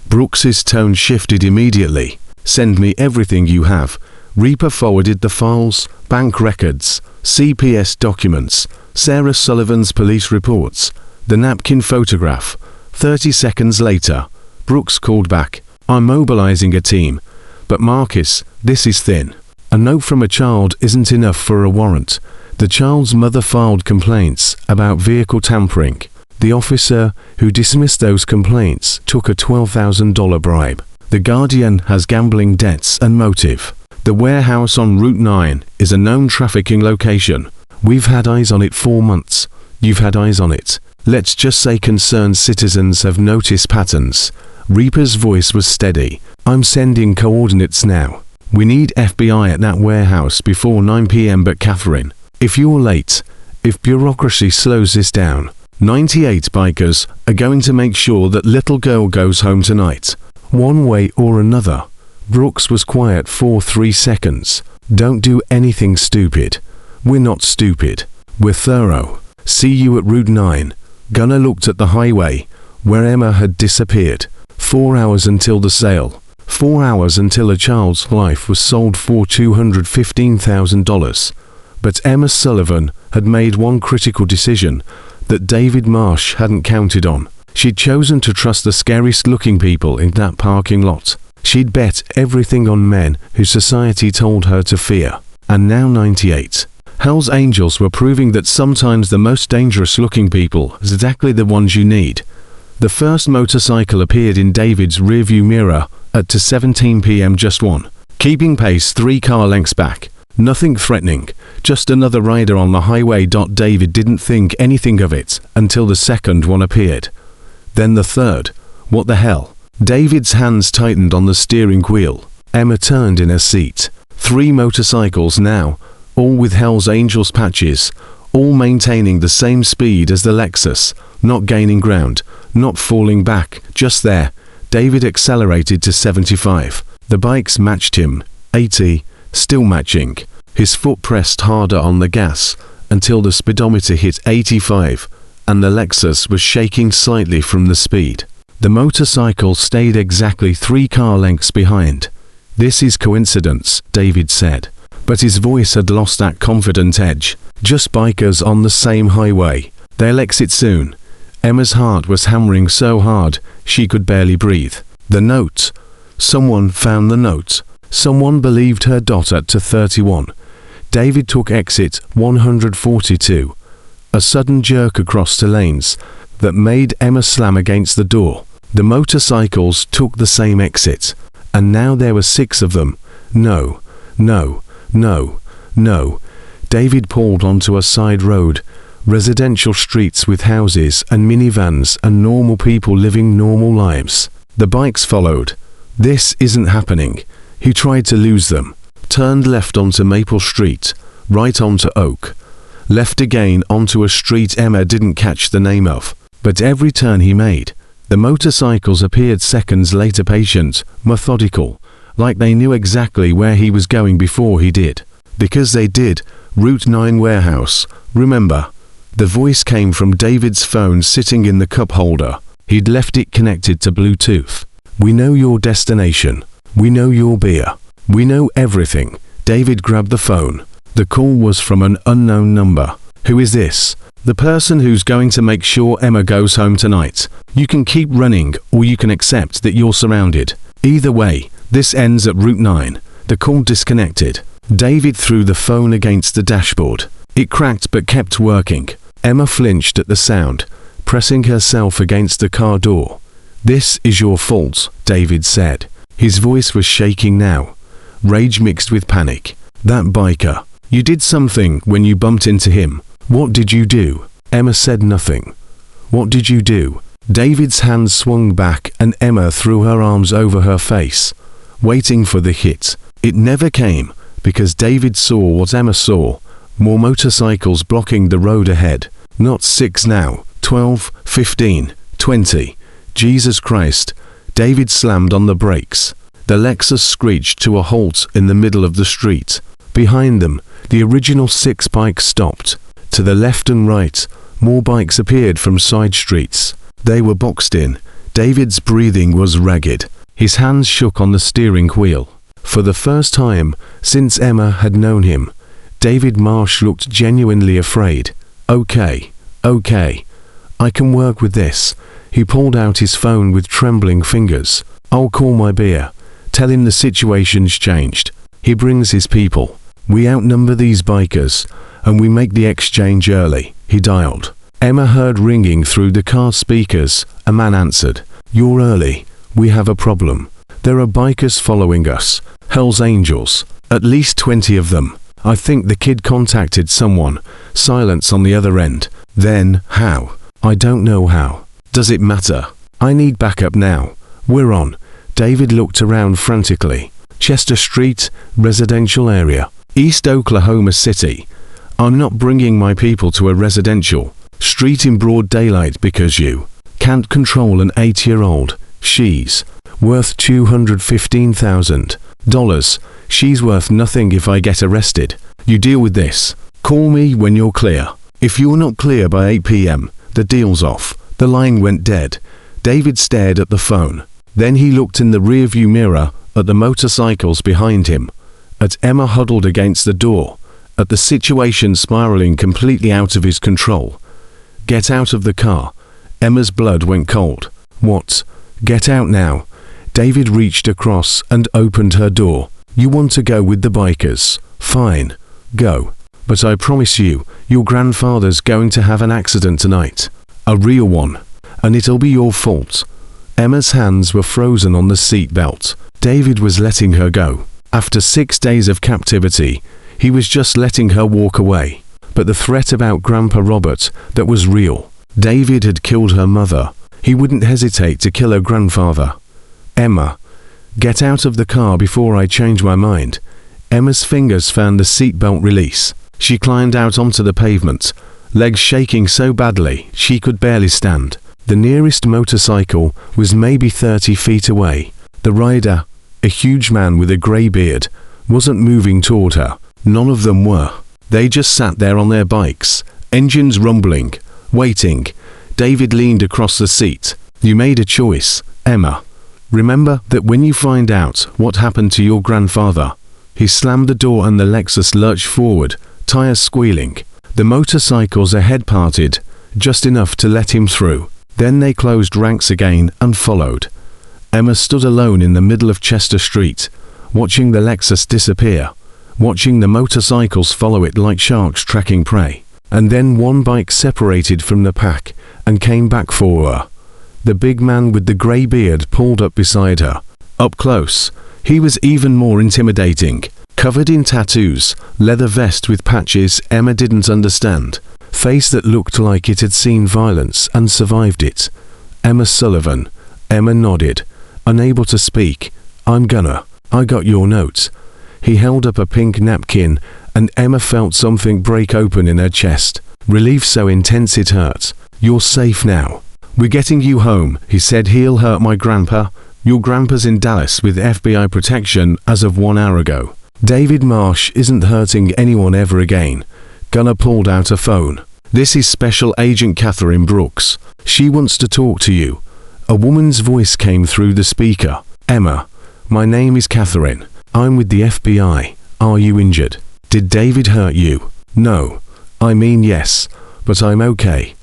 Brooks's tone shifted immediately. Send me everything you have. Reaper forwarded the files, bank records, CPS documents, Sarah Sullivan's police reports, the napkin photograph. 30 seconds later, Brooks called back. I'm mobilizing a team. But Marcus, this is thin. A note from a child isn't enough for a warrant. The child's mother filed complaints about vehicle tampering. The officer who dismissed those complaints took a $12,000 bribe. The Guardian has gambling debts and motive. The warehouse on Route 9 is a known trafficking location. We've had eyes on it 4 months. You've had eyes on it. Let's just say concerned citizens have noticed patterns. Reaper's voice was steady. I'm sending coordinates now. We need FBI at that warehouse before 9 p.m. But Catherine, if you're late, if bureaucracy slows this down, 98 bikers are going to make sure that little girl goes home tonight. One way or another. Brooks was quiet for 3 seconds. Don't do anything stupid. We're not stupid. We're thorough. See you at Route 9. Gunnar looked at the highway, where Emma had disappeared. 4 hours until the sale. 4 hours until a child's life was sold for $215,000. But Emma Sullivan had made one critical decision that David Marsh hadn't counted on. She'd chosen to trust the scariest-looking people in that parking lot. She'd bet everything on men who society told her to fear. And now 98. Hell's Angels were proving that sometimes the most dangerous-looking people is exactly the ones you need. The first motorcycle appeared in David's rearview mirror at 2:17 p.m. just one, keeping pace 3 car lengths back. Nothing threatening, just another rider on the highway. David didn't think anything of it until the second one appeared. Then the third. What the hell? David's hands tightened on the steering wheel. Emma turned in her seat. 3 motorcycles now, all with Hell's Angels patches, all maintaining the same speed as the Lexus, not gaining ground, not falling back, just there. David accelerated to 75. The bikes matched him, 80, still matching. His foot pressed harder on the gas until the speedometer hit 85, and the Lexus was shaking slightly from the speed. The motorcycle stayed exactly 3 car lengths behind. This is coincidence, David said. But his voice had lost that confident edge. Just bikers on the same highway. They'll exit soon. Emma's heart was hammering so hard she could barely breathe. The note. Someone found the note. Someone believed her. At 2:31. David took exit 142. A sudden jerk across 2 lanes that made Emma slam against the door. The motorcycles took the same exit. And now there were 6 of them. No, no, no, no. David pulled onto a side road. Residential streets with houses and minivans and normal people living normal lives. The bikes followed. This isn't happening. He tried to lose them. Turned left onto Maple Street, right onto Oak. Left again onto a street Emma didn't catch the name of. But every turn he made, the motorcycles appeared seconds later, patient, methodical, like they knew exactly where he was going before he did. Because they did. Route 9 warehouse, remember? The voice came from David's phone sitting in the cup holder. He'd left it connected to Bluetooth. We know your destination. We know your beer. We know everything. David grabbed the phone. The call was from an unknown number. Who is this? The person who's going to make sure Emma goes home tonight. You can keep running or you can accept that you're surrounded. Either way, this ends at Route 9. The call disconnected. David threw the phone against the dashboard. It cracked but kept working. Emma flinched at the sound, pressing herself against the car door. This is your fault, David said. His voice was shaking now. Rage mixed with panic. That biker. You did something when you bumped into him. What did you do? Emma said nothing. What did you do? David's hand swung back and Emma threw her arms over her face, waiting for the hit. It never came, because David saw what Emma saw. More motorcycles blocking the road ahead. Not 6 now, 12, 15, 20. Jesus Christ. David slammed on the brakes. The Lexus screeched to a halt in the middle of the street. Behind them, the original 6 bikes stopped. To the left and right, more bikes appeared from side streets. They were boxed in. David's breathing was ragged. His hands shook on the steering wheel. For the first time since Emma had known him, David Marsh looked genuinely afraid. Okay, I can work with this. He pulled out his phone with trembling fingers. I'll call my beer. Tell him the situation's changed. He brings his people. We outnumber these bikers, and we make the exchange early. He dialed. Emma heard ringing through the car speakers. A man answered. You're early. We have a problem. There are bikers following us. Hell's Angels. At least 20 of them. I think the kid contacted someone. Silence on the other end. Then, how? I don't know how. Does it matter? I need backup now. We're on. David looked around frantically. Chester Street, residential area. East Oklahoma City. I'm not bringing my people to a residential street in broad daylight because you can't control an 8-year-old. She's worth $215,000. She's worth nothing if I get arrested. You deal with this. Call me when you're clear. If you're not clear by 8 p.m., the deal's off. The line went dead. David stared at the phone. Then he looked in the rearview mirror at the motorcycles behind him, at Emma huddled against the door, at the situation spiraling completely out of his control. Get out of the car. Emma's blood went cold. What? Get out now. David reached across and opened her door. You want to go with the bikers? Fine. Go. But I promise you, your grandfather's going to have an accident tonight. A real one. and it'll be your fault." Emma's hands were frozen on the seat belt. David was letting her go. After 6 days of captivity, he was just letting her walk away. But the threat about Grandpa Robert, that was real. David had killed her mother. He wouldn't hesitate to kill her grandfather. "Emma, get out of the car before I change my mind." Emma's fingers found the seatbelt release. She climbed out onto the pavement, legs shaking so badly she could barely stand. The nearest motorcycle was maybe 30 feet away. The rider, a huge man with a grey beard, wasn't moving toward her. None of them were. They just sat there on their bikes, engines rumbling, waiting. David leaned across the seat. "You made a choice, Emma. Remember that when you find out what happened to your grandfather." He slammed the door and the Lexus lurched forward, tires squealing. The motorcycles ahead parted, just enough to let him through. Then they closed ranks again and followed. Emma stood alone in the middle of Chester Street, watching the Lexus disappear, watching the motorcycles follow it like sharks tracking prey. And then one bike separated from the pack and came back for her. The big man with the grey beard pulled up beside her. Up close, he was even more intimidating. Covered in tattoos, leather vest with patches Emma didn't understand, face that looked like it had seen violence and survived it. "Emma Sullivan." Emma nodded, unable to speak. "I'm gonna. I got your note." He held up a pink napkin, and Emma felt something break open in her chest. Relief so intense it hurt. "You're safe now. We're getting you home," he said. "He'll hurt my grandpa. Your grandpa's in Dallas with FBI protection as of 1 hour ago. David Marsh isn't hurting anyone ever again." Gunnar pulled out a phone. "This is Special Agent Catherine Brooks. She wants to talk to you." A woman's voice came through the speaker. "Emma, my name is Catherine. I'm with the FBI. Are you injured? Did David hurt you?" "No. I mean yes, but I'm okay.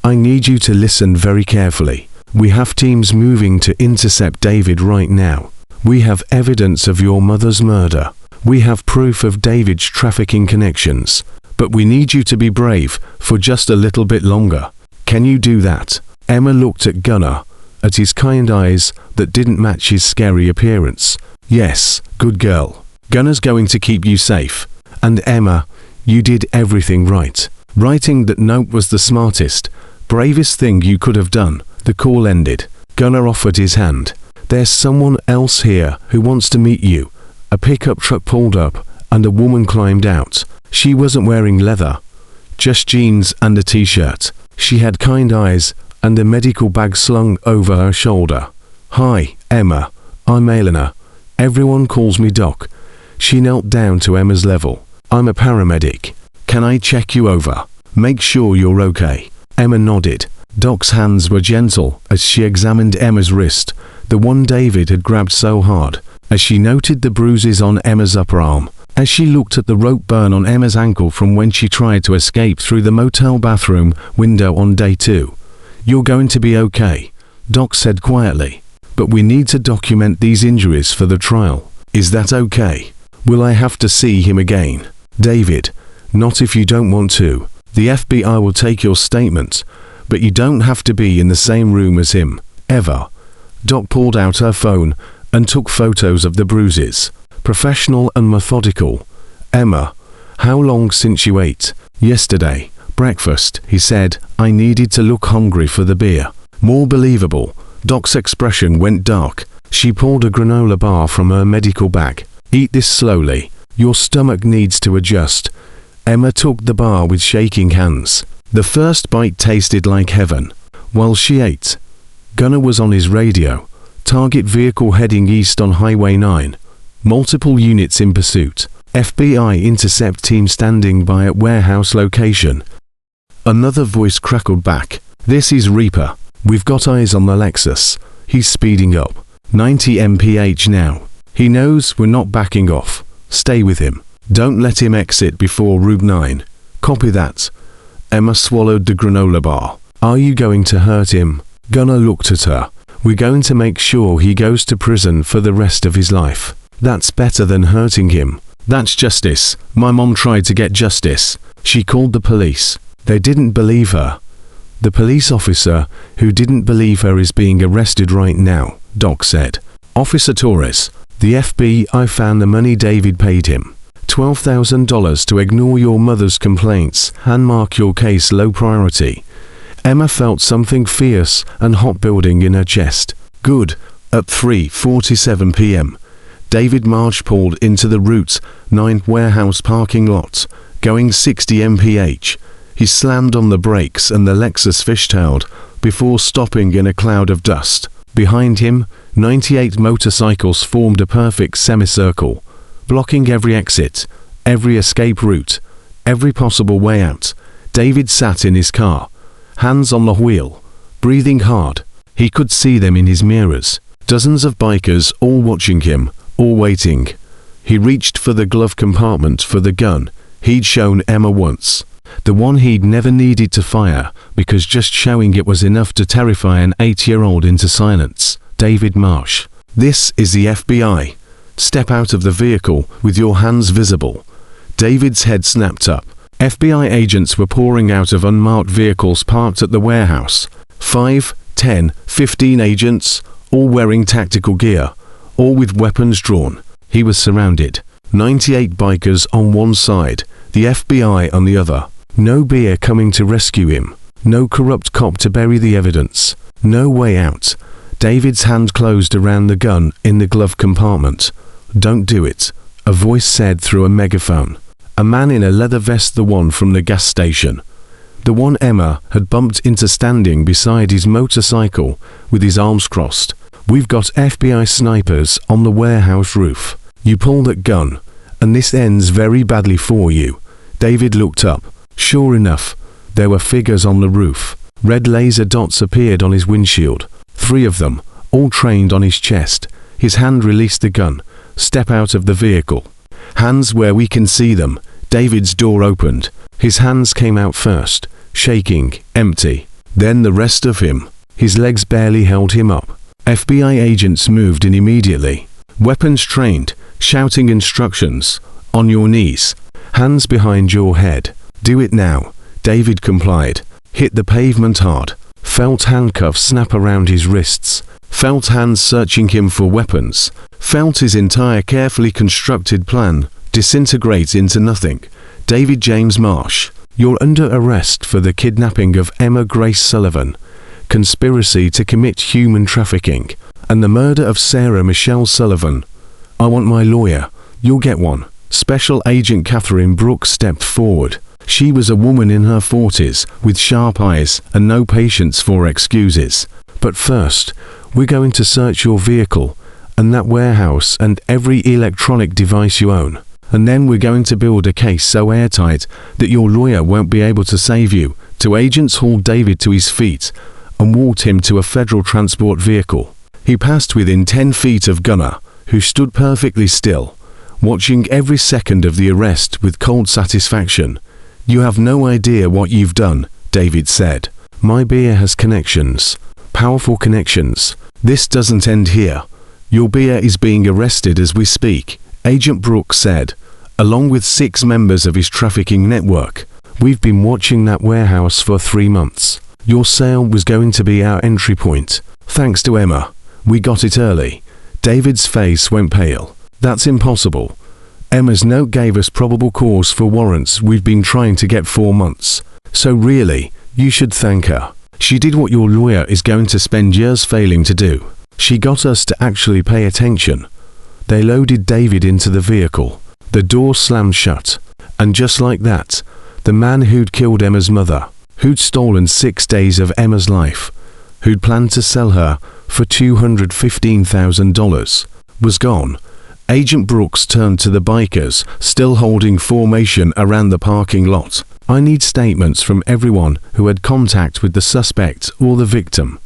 I need you to listen very carefully. We have teams moving to intercept David right now. We have evidence of your mother's murder. We have proof of David's trafficking connections. But we need you to be brave for just a little bit longer. Can you do that?" Emma looked at Gunnar, at his kind eyes that didn't match his scary appearance. "Yes, good girl. Gunnar's going to keep you safe. And Emma, you did everything right. Writing that note was the smartest, bravest thing you could have done." The call ended. Gunnar offered his hand. "There's someone else here who wants to meet you." A pickup truck pulled up, and a woman climbed out. She wasn't wearing leather, just jeans and a t-shirt. She had kind eyes and a medical bag slung over her shoulder. "Hi, Emma. I'm Elena. Everyone calls me Doc." She knelt down to Emma's level. "I'm a paramedic. Can I check you over? Make sure you're okay." Emma nodded. Doc's hands were gentle as she examined Emma's wrist, the one David had grabbed so hard, as she noted the bruises on Emma's upper arm, as she looked at the rope burn on Emma's ankle from when she tried to escape through the motel bathroom window on day 2. "You're going to be okay," Doc said quietly. "But we need to document these injuries for the trial. Is that okay? Will I have to see him again?" "David, not if you don't want to. The FBI will take your statement, but you don't have to be in the same room as him, ever." Doc pulled out her phone and took photos of the bruises. Professional and methodical. "Emma, how long since you ate?" "Yesterday. Breakfast," he said. "I needed to look hungry for the beer." More believable. Doc's expression went dark. She pulled a granola bar from her medical bag. "Eat this slowly. Your stomach needs to adjust." Emma took the bar with shaking hands. The first bite tasted like heaven. While she ate, Gunnar was on his radio. Target vehicle heading east on Highway 9. Multiple units in pursuit. FBI intercept team standing by at warehouse location. Another voice crackled back. "This is Reaper. We've got eyes on the Lexus. He's speeding up. 90 mph now. He knows we're not backing off. Stay with him. Don't let him exit before Route 9. Copy that." Emma swallowed the granola bar. "Are you going to hurt him?" Gunnar looked at her. "We're going to make sure he goes to prison for the rest of his life. That's better than hurting him. That's justice. My mom tried to get justice. She called the police. They didn't believe her. The police officer, who didn't believe her, is being arrested right now, Doc said. Officer Torres, the FBI found the money David paid him. $12,000 to ignore your mother's complaints and mark your case low priority. Emma felt something fierce and hot building in her chest. Good. At 3:47 p.m., David Marsh pulled into the Route 9 warehouse parking lot, going 60 mph. He slammed on the brakes and the Lexus fishtailed before stopping in a cloud of dust. Behind him, 98 motorcycles formed a perfect semicircle, blocking every exit, every escape route, every possible way out. David sat in his car, hands on the wheel, breathing hard. He could see them in his mirrors. Dozens of bikers, all watching him, all waiting. He reached for the glove compartment for the gun he'd shown Emma once. The one he'd never needed to fire, because just showing it was enough to terrify an 8-year-old into silence. David Marsh. This is the FBI. Step out of the vehicle with your hands visible. David's head snapped up. FBI agents were pouring out of unmarked vehicles parked at the warehouse. 5, 10, 15 agents, all wearing tactical gear, all with weapons drawn. He was surrounded. 98 bikers on one side, the FBI on the other. No beer coming to rescue him. No corrupt cop to bury the evidence. No way out. David's hand closed around the gun in the glove compartment. Don't do it, a voice said through a megaphone. A man in a leather vest, the one from the gas station. The one Emma had bumped into standing beside his motorcycle with his arms crossed. We've got FBI snipers on the warehouse roof. You pull that gun, and this ends very badly for you. David looked up. Sure enough, there were figures on the roof. Red laser dots appeared on his windshield. 3 of them, all trained on his chest. His hand released the gun. Step out of the vehicle. Hands where we can see them. David's door opened. His hands came out first, shaking, empty. Then the rest of him. His legs barely held him up. FBI agents moved in immediately. Weapons trained, shouting instructions. On your knees. Hands behind your head. Do it now. David complied. Hit the pavement hard. Felt handcuffs snap around his wrists. Felt hands searching him for weapons. Felt his entire carefully constructed plan disintegrate into nothing. David James Marsh, you're under arrest for the kidnapping of Emma Grace Sullivan, conspiracy to commit human trafficking, and the murder of Sarah Michelle Sullivan. I want my lawyer. You'll get one. Special Agent Catherine Brooks stepped forward. She was a woman in her 40s, with sharp eyes and no patience for excuses. But first, we're going to search your vehicle, and that warehouse, and every electronic device you own. And then we're going to build a case so airtight that your lawyer won't be able to save you. 2 agents hauled David to his feet and walked him to a federal transport vehicle. He passed within 10 feet of Gunnar, who stood perfectly still, watching every second of the arrest with cold satisfaction. You have no idea what you've done, David said. My beer has connections. Powerful connections. This doesn't end here. Your beer is being arrested as we speak, Agent Brooks said, along with 6 members of his trafficking network. We've been watching that warehouse for 3 months. Your sale was going to be our entry point. Thanks to Emma. We got it early. David's face went pale. That's impossible. Emma's note gave us probable cause for warrants we've been trying to get 4 months. So really, you should thank her. She did what your lawyer is going to spend years failing to do. She got us to actually pay attention. They loaded David into the vehicle. The door slammed shut. And just like that, the man who'd killed Emma's mother, who'd stolen 6 days of Emma's life, who'd planned to sell her for $215,000, was gone. Agent Brooks turned to the bikers, still holding formation around the parking lot. I need statements from everyone who had contact with the suspect or the victim.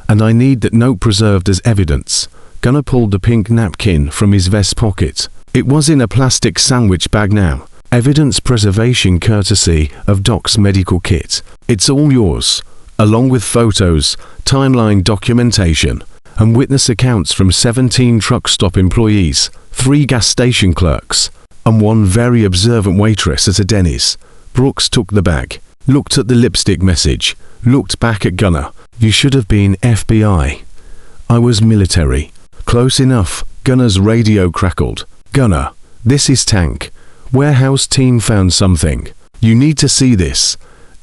And I need that note preserved as evidence. Gunnar pulled the pink napkin from his vest pocket. It was in a plastic sandwich bag now. Evidence preservation courtesy of Doc's medical kit. It's all yours, along with photos, timeline documentation, and witness accounts from 17 truck stop employees, 3 gas station clerks, and 1 very observant waitress at a Denny's. Brooks took the bag, looked at the lipstick message, looked back at Gunnar. You should have been FBI. I was military. Close enough. Gunnar's radio crackled. Gunnar, this is Tank. Warehouse team found something. You need to see this.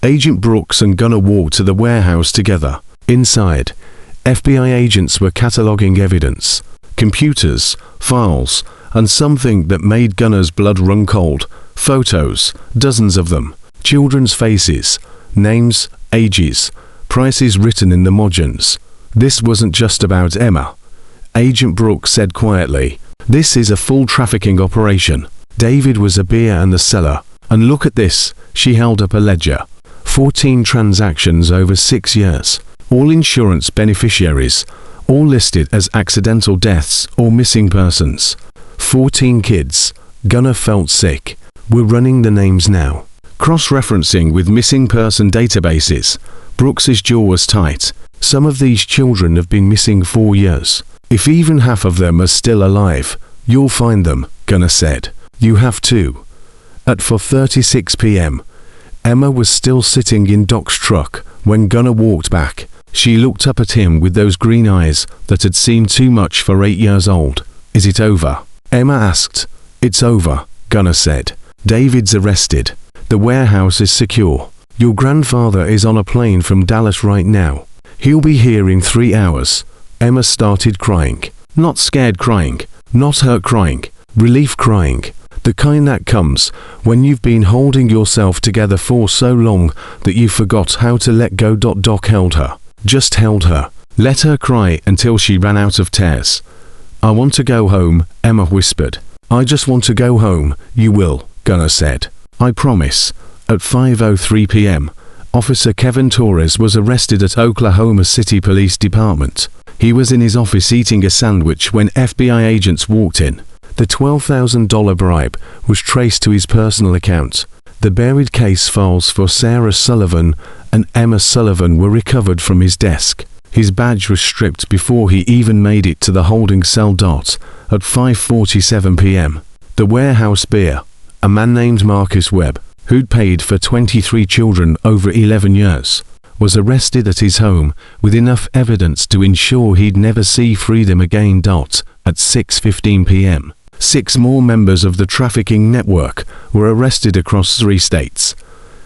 Agent Brooks and Gunnar walked to the warehouse together. Inside, FBI agents were cataloging evidence. Computers, files, and something that made Gunnar's blood run cold. Photos, dozens of them. Children's faces, names, ages, prices written in the margins. This wasn't just about Emma. Agent Brooks said quietly, this is a full trafficking operation. David was a beer and the seller. And look at this, she held up a ledger. 14 transactions over 6 years. All insurance beneficiaries, all listed as accidental deaths or missing persons. 14 kids. Gunnar felt sick. We're running the names now. Cross-referencing with missing person databases. Brooks's jaw was tight. Some of these children have been missing 4 years. If even half of them are still alive, you'll find them, Gunnar said. You have to. At 4:36 p.m., Emma was still sitting in Doc's truck when Gunnar walked back. She looked up at him with those green eyes that had seemed too much for 8 years old. Is it over? Emma asked. It's over, Gunnar said. David's arrested. The warehouse is secure. Your grandfather is on a plane from Dallas right now. He'll be here in 3 hours. Emma started crying. Not scared crying. Not hurt crying. Relief crying. The kind that comes when you've been holding yourself together for so long that you forgot how to let go. Doc held her. Just held her. Let her cry until she ran out of tears. I want to go home, Emma whispered. I just want to go home. You will, Gunnar said. I promise. At 5:03 p.m., Officer Kevin Torres was arrested at Oklahoma City Police Department. He was in his office eating a sandwich when FBI agents walked in. The $12,000 bribe was traced to his personal account. The buried case files for Sarah Sullivan and Emma Sullivan were recovered from his desk. His badge was stripped before he even made it to the holding cell. At 5:47 p.m., the warehouse bear, a man named Marcus Webb, who'd paid for 23 children over 11 years, was arrested at his home with enough evidence to ensure he'd never see freedom again. At 6:15 p.m., 6 more members of the trafficking network were arrested across 3 states.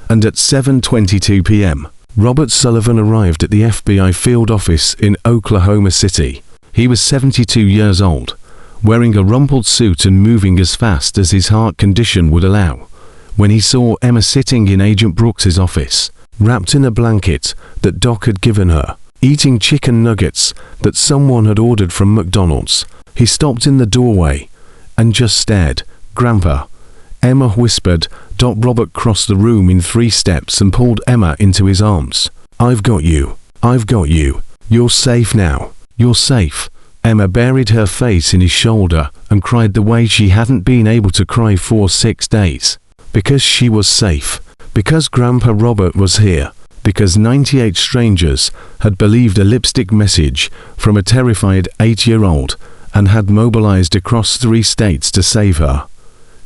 And at 7:22 p.m., Robert Sullivan arrived at the FBI field office in Oklahoma City. He was 72 years old, wearing a rumpled suit and moving as fast as his heart condition would allow. When he saw Emma sitting in Agent Brooks's office, wrapped in a blanket that Doc had given her, eating chicken nuggets that someone had ordered from McDonald's, he stopped in the doorway and just stared. Grandpa, Emma whispered. Robert crossed the room in 3 steps and pulled Emma into his arms. I've got you. I've got you. You're safe now. You're safe. Emma buried her face in his shoulder and cried the way she hadn't been able to cry for 6 days. Because she was safe. Because Grandpa Robert was here. Because 98 strangers had believed a lipstick message from a terrified 8-year-old and had mobilized across 3 states to save her.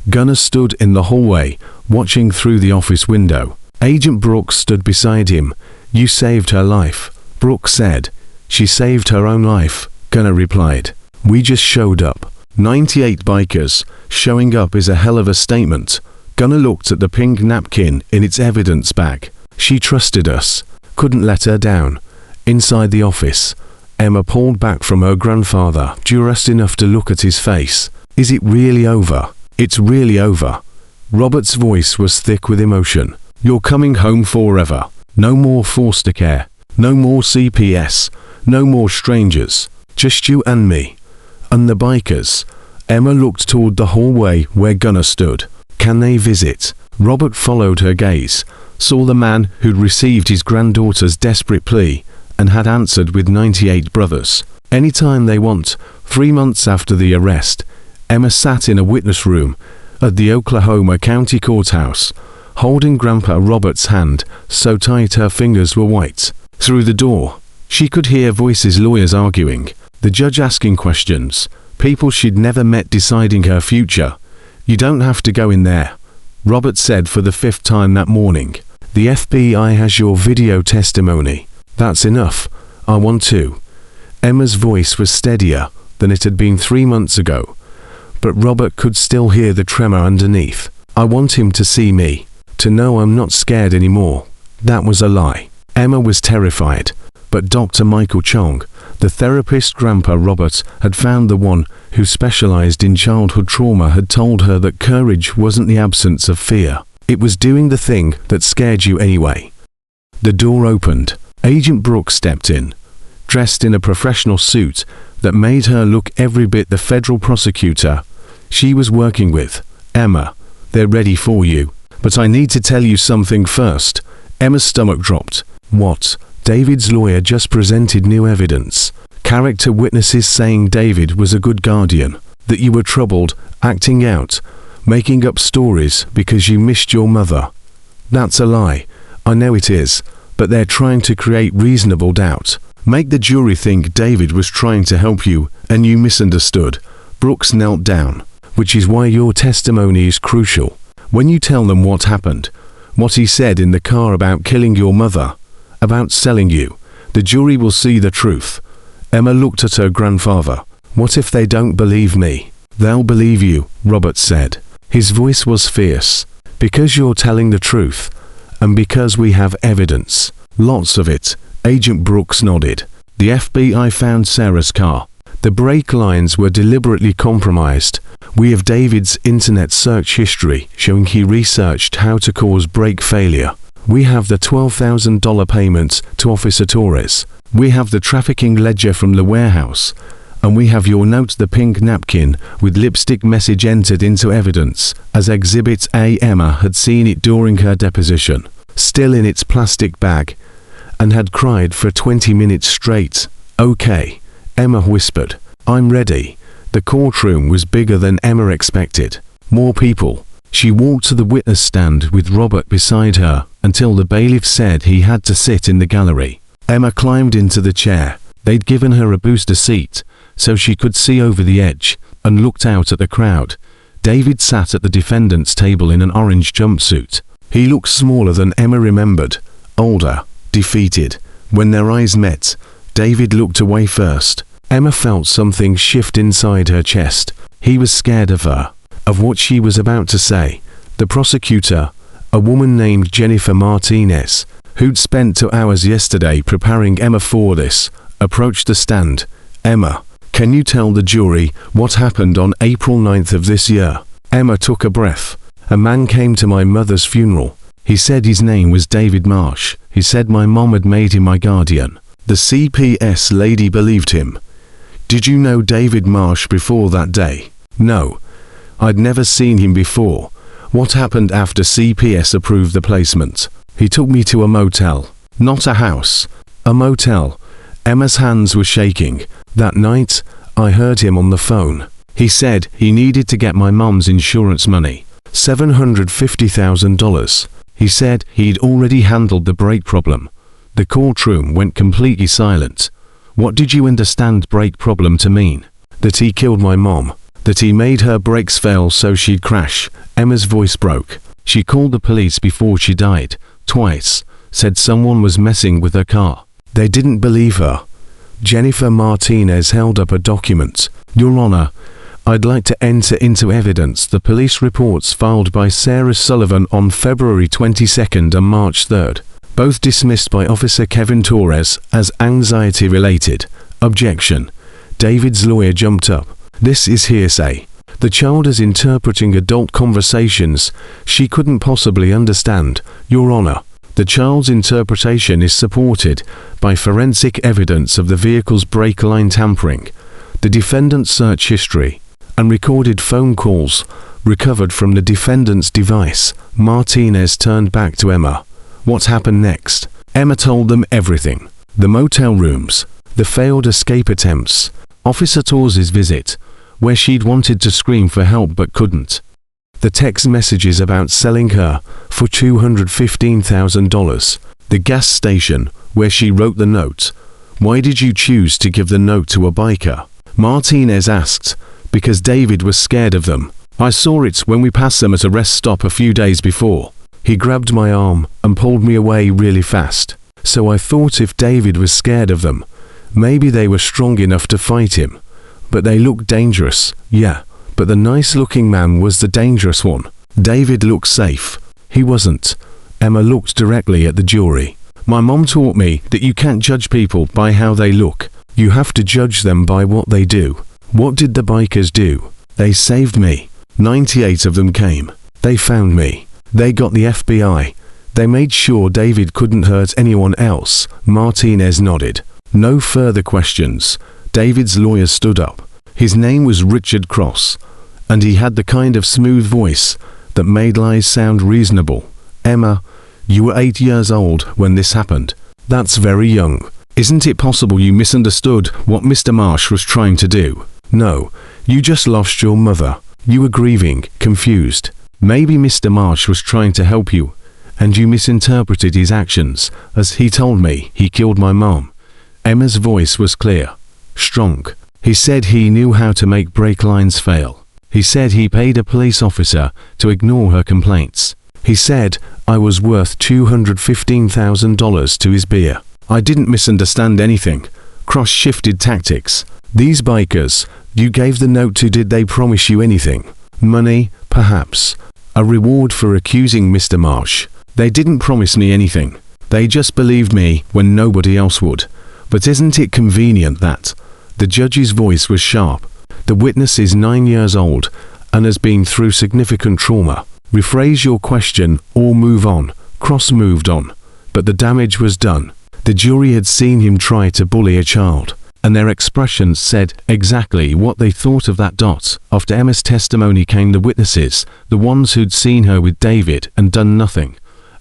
Gunnar stood in the hallway, watching through the office window. Agent Brooks stood beside him. You saved her life, Brooks said. She saved her own life, Gunnar replied. We just showed up. 98 bikers. Showing up is a hell of a statement. Gunnar looked at the pink napkin in its evidence bag. She trusted us. Couldn't let her down. Inside the office, Emma pulled back from her grandfather, just enough to look at his face. Is it really over? It's really over. Robert's voice was thick with emotion. You're coming home forever. No more foster care. No more CPS. No more strangers. Just you and me. And the bikers. Emma looked toward the hallway where Gunnar stood. Can they visit? Robert followed her gaze, saw the man who'd received his granddaughter's desperate plea and had answered with 98 brothers. Anytime they want. 3 months after the arrest, Emma sat in a witness room at the Oklahoma County Courthouse, holding Grandpa Robert's hand so tight her fingers were white. Through the door, she could hear voices, lawyers arguing, the judge asking questions, people she'd never met deciding her future. You don't have to go in there, Robert said for the 5th time that morning. The FBI has your video testimony. That's enough. I want to." Emma's voice was steadier than it had been 3 months ago, but Robert could still hear the tremor underneath. "I want him to see me, to know I'm not scared anymore." That was a lie. Emma was terrified, but Dr. Michael Chong, the therapist Grandpa Robert had found, the one who specialized in childhood trauma, had told her that courage wasn't the absence of fear. It was doing the thing that scared you anyway. The door opened. Agent Brooks stepped in, dressed in a professional suit that made her look every bit the federal prosecutor she was working with. "Emma, they're ready for you. But I need to tell you something first." Emma's stomach dropped. "What?" David's lawyer just presented new evidence. Character witnesses saying David was a good guardian, that you were troubled, acting out, making up stories because you missed your mother. That's a lie. I know it is, but they're trying to create reasonable doubt. Make the jury think David was trying to help you and you misunderstood. Brooks knelt down, which is why your testimony is crucial. When you tell them what happened, what he said in the car about killing your mother, about selling you, the jury will see the truth. Emma looked at her grandfather. "What if they don't believe me?" "They'll believe you," Robert said. His voice was fierce. "Because you're telling the truth, and because we have evidence. Lots of it." Agent Brooks nodded. The FBI found Sarah's car. The brake lines were deliberately compromised. "We have David's internet search history showing he researched how to cause brake failure. We have the $12,000 payment to Officer Torres. We have the trafficking ledger from the warehouse. And we have your note, the pink napkin with lipstick message entered into evidence as Exhibit A. Emma had seen it during her deposition, still in its plastic bag, and had cried for 20 minutes straight. "Okay," Emma whispered. "I'm ready." The courtroom was bigger than Emma expected. More people. She walked to the witness stand with Robert beside her until the bailiff said he had to sit in the gallery. Emma climbed into the chair. They'd given her a booster seat so she could see over the edge and looked out at the crowd. David sat at the defendant's table in an orange jumpsuit. He looked smaller than Emma remembered, older, defeated. When their eyes met, David looked away first. Emma felt something shift inside her chest. He was scared of her, of what she was about to say. The prosecutor, a woman named Jennifer Martinez, who'd spent 2 hours yesterday preparing Emma for this, approached the stand. "Emma, can you tell the jury what happened on April 9th of this year?" Emma took a breath. "A man came to my mother's funeral. He said his name was David Marsh. He said my mom had made him my guardian. The CPS lady believed him." "Did you know David Marsh before that day?" "No. I'd never seen him before." "What happened after CPS approved the placement?" "He took me to a motel." "Not a house. A motel." Emma's hands were shaking. "That night, I heard him on the phone. He said he needed to get my mom's insurance money. $750,000. He said he'd already handled the brake problem." The courtroom went completely silent. "What did you understand brake problem to mean?" "That he killed my mom. That he made her brakes fail so she'd crash." Emma's voice broke. "She called the police before she died. Twice. Said someone was messing with her car. They didn't believe her." Jennifer Martinez held up a document. "Your Honor, I'd like to enter into evidence the police reports filed by Sarah Sullivan on February 22nd and March 3rd, both dismissed by Officer Kevin Torres as anxiety-related." Objection. David's lawyer jumped up. "This is hearsay. The child is interpreting adult conversations she couldn't possibly understand, Your Honor. The child's interpretation is supported by forensic evidence of the vehicle's brake line tampering, the defendant's search history, and recorded phone calls recovered from the defendant's device." Martinez turned back to Emma. "What happened next?" Emma told them everything. The motel rooms, the failed escape attempts, Officer Torres's visit, where she'd wanted to scream for help but couldn't. The text messages about selling her for $215,000. The gas station, where she wrote the note. "Why did you choose to give the note to a biker?" Martinez asked. "Because David was scared of them. I saw it when we passed them at a rest stop a few days before." He grabbed my arm and pulled me away really fast. So I thought if David was scared of them, maybe they were strong enough to fight him. But they looked dangerous, yeah. But the nice-looking man was the dangerous one. David looked safe. He wasn't. Emma looked directly at the jury. My mom taught me that you can't judge people by how they look. You have to judge them by what they do. What did the bikers do? They saved me. 98 of them came. They found me. They got the FBI. They made sure David couldn't hurt anyone else. Martinez nodded. No further questions. David's lawyer stood up. His name was Richard Cross, and he had the kind of smooth voice that made lies sound reasonable. Emma, you were 8 years old when this happened. That's very young. Isn't it possible you misunderstood what Mr. Marsh was trying to do? No, you just lost your mother. You were grieving, confused. Maybe Mr. Marsh was trying to help you, and you misinterpreted his actions. As he told me, he killed my mom. Emma's voice was clear, strong. He said he knew how to make brake lines fail. He said he paid a police officer to ignore her complaints. He said I was worth $215,000 to his beer. I didn't misunderstand anything. Cross shifted tactics. These bikers, you gave the note to, did they promise you anything? Money, perhaps. A reward for accusing Mr. Marsh. They didn't promise me anything. They just believed me when nobody else would. But isn't it convenient that? The judge's voice was sharp. The witness is 9 years old and has been through significant trauma. Rephrase your question or move on. Cross moved on. But the damage was done. The jury had seen him try to bully a child, and their expressions said exactly what they thought of that. After Emma's testimony came the witnesses, the ones who'd seen her with David and done nothing.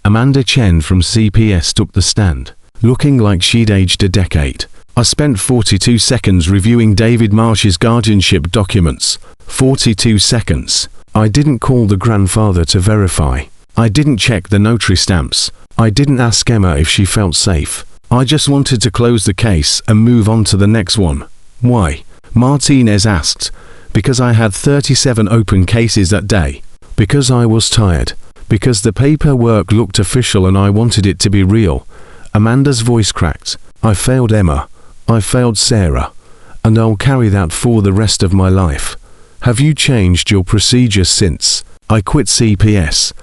Amanda Chen from CPS took the stand, looking like she'd aged a decade. I spent 42 seconds reviewing David Marsh's guardianship documents. 42 seconds. I didn't call the grandfather to verify. I didn't check the notary stamps. I didn't ask Emma if she felt safe. I just wanted to close the case and move on to the next one. Why? Martinez asked. Because I had 37 open cases that day. Because I was tired. Because the paperwork looked official and I wanted it to be real. Amanda's voice cracked. I failed Emma. I failed Sarah. And I'll carry that for the rest of my life. Have you changed your procedures since? I quit CPS.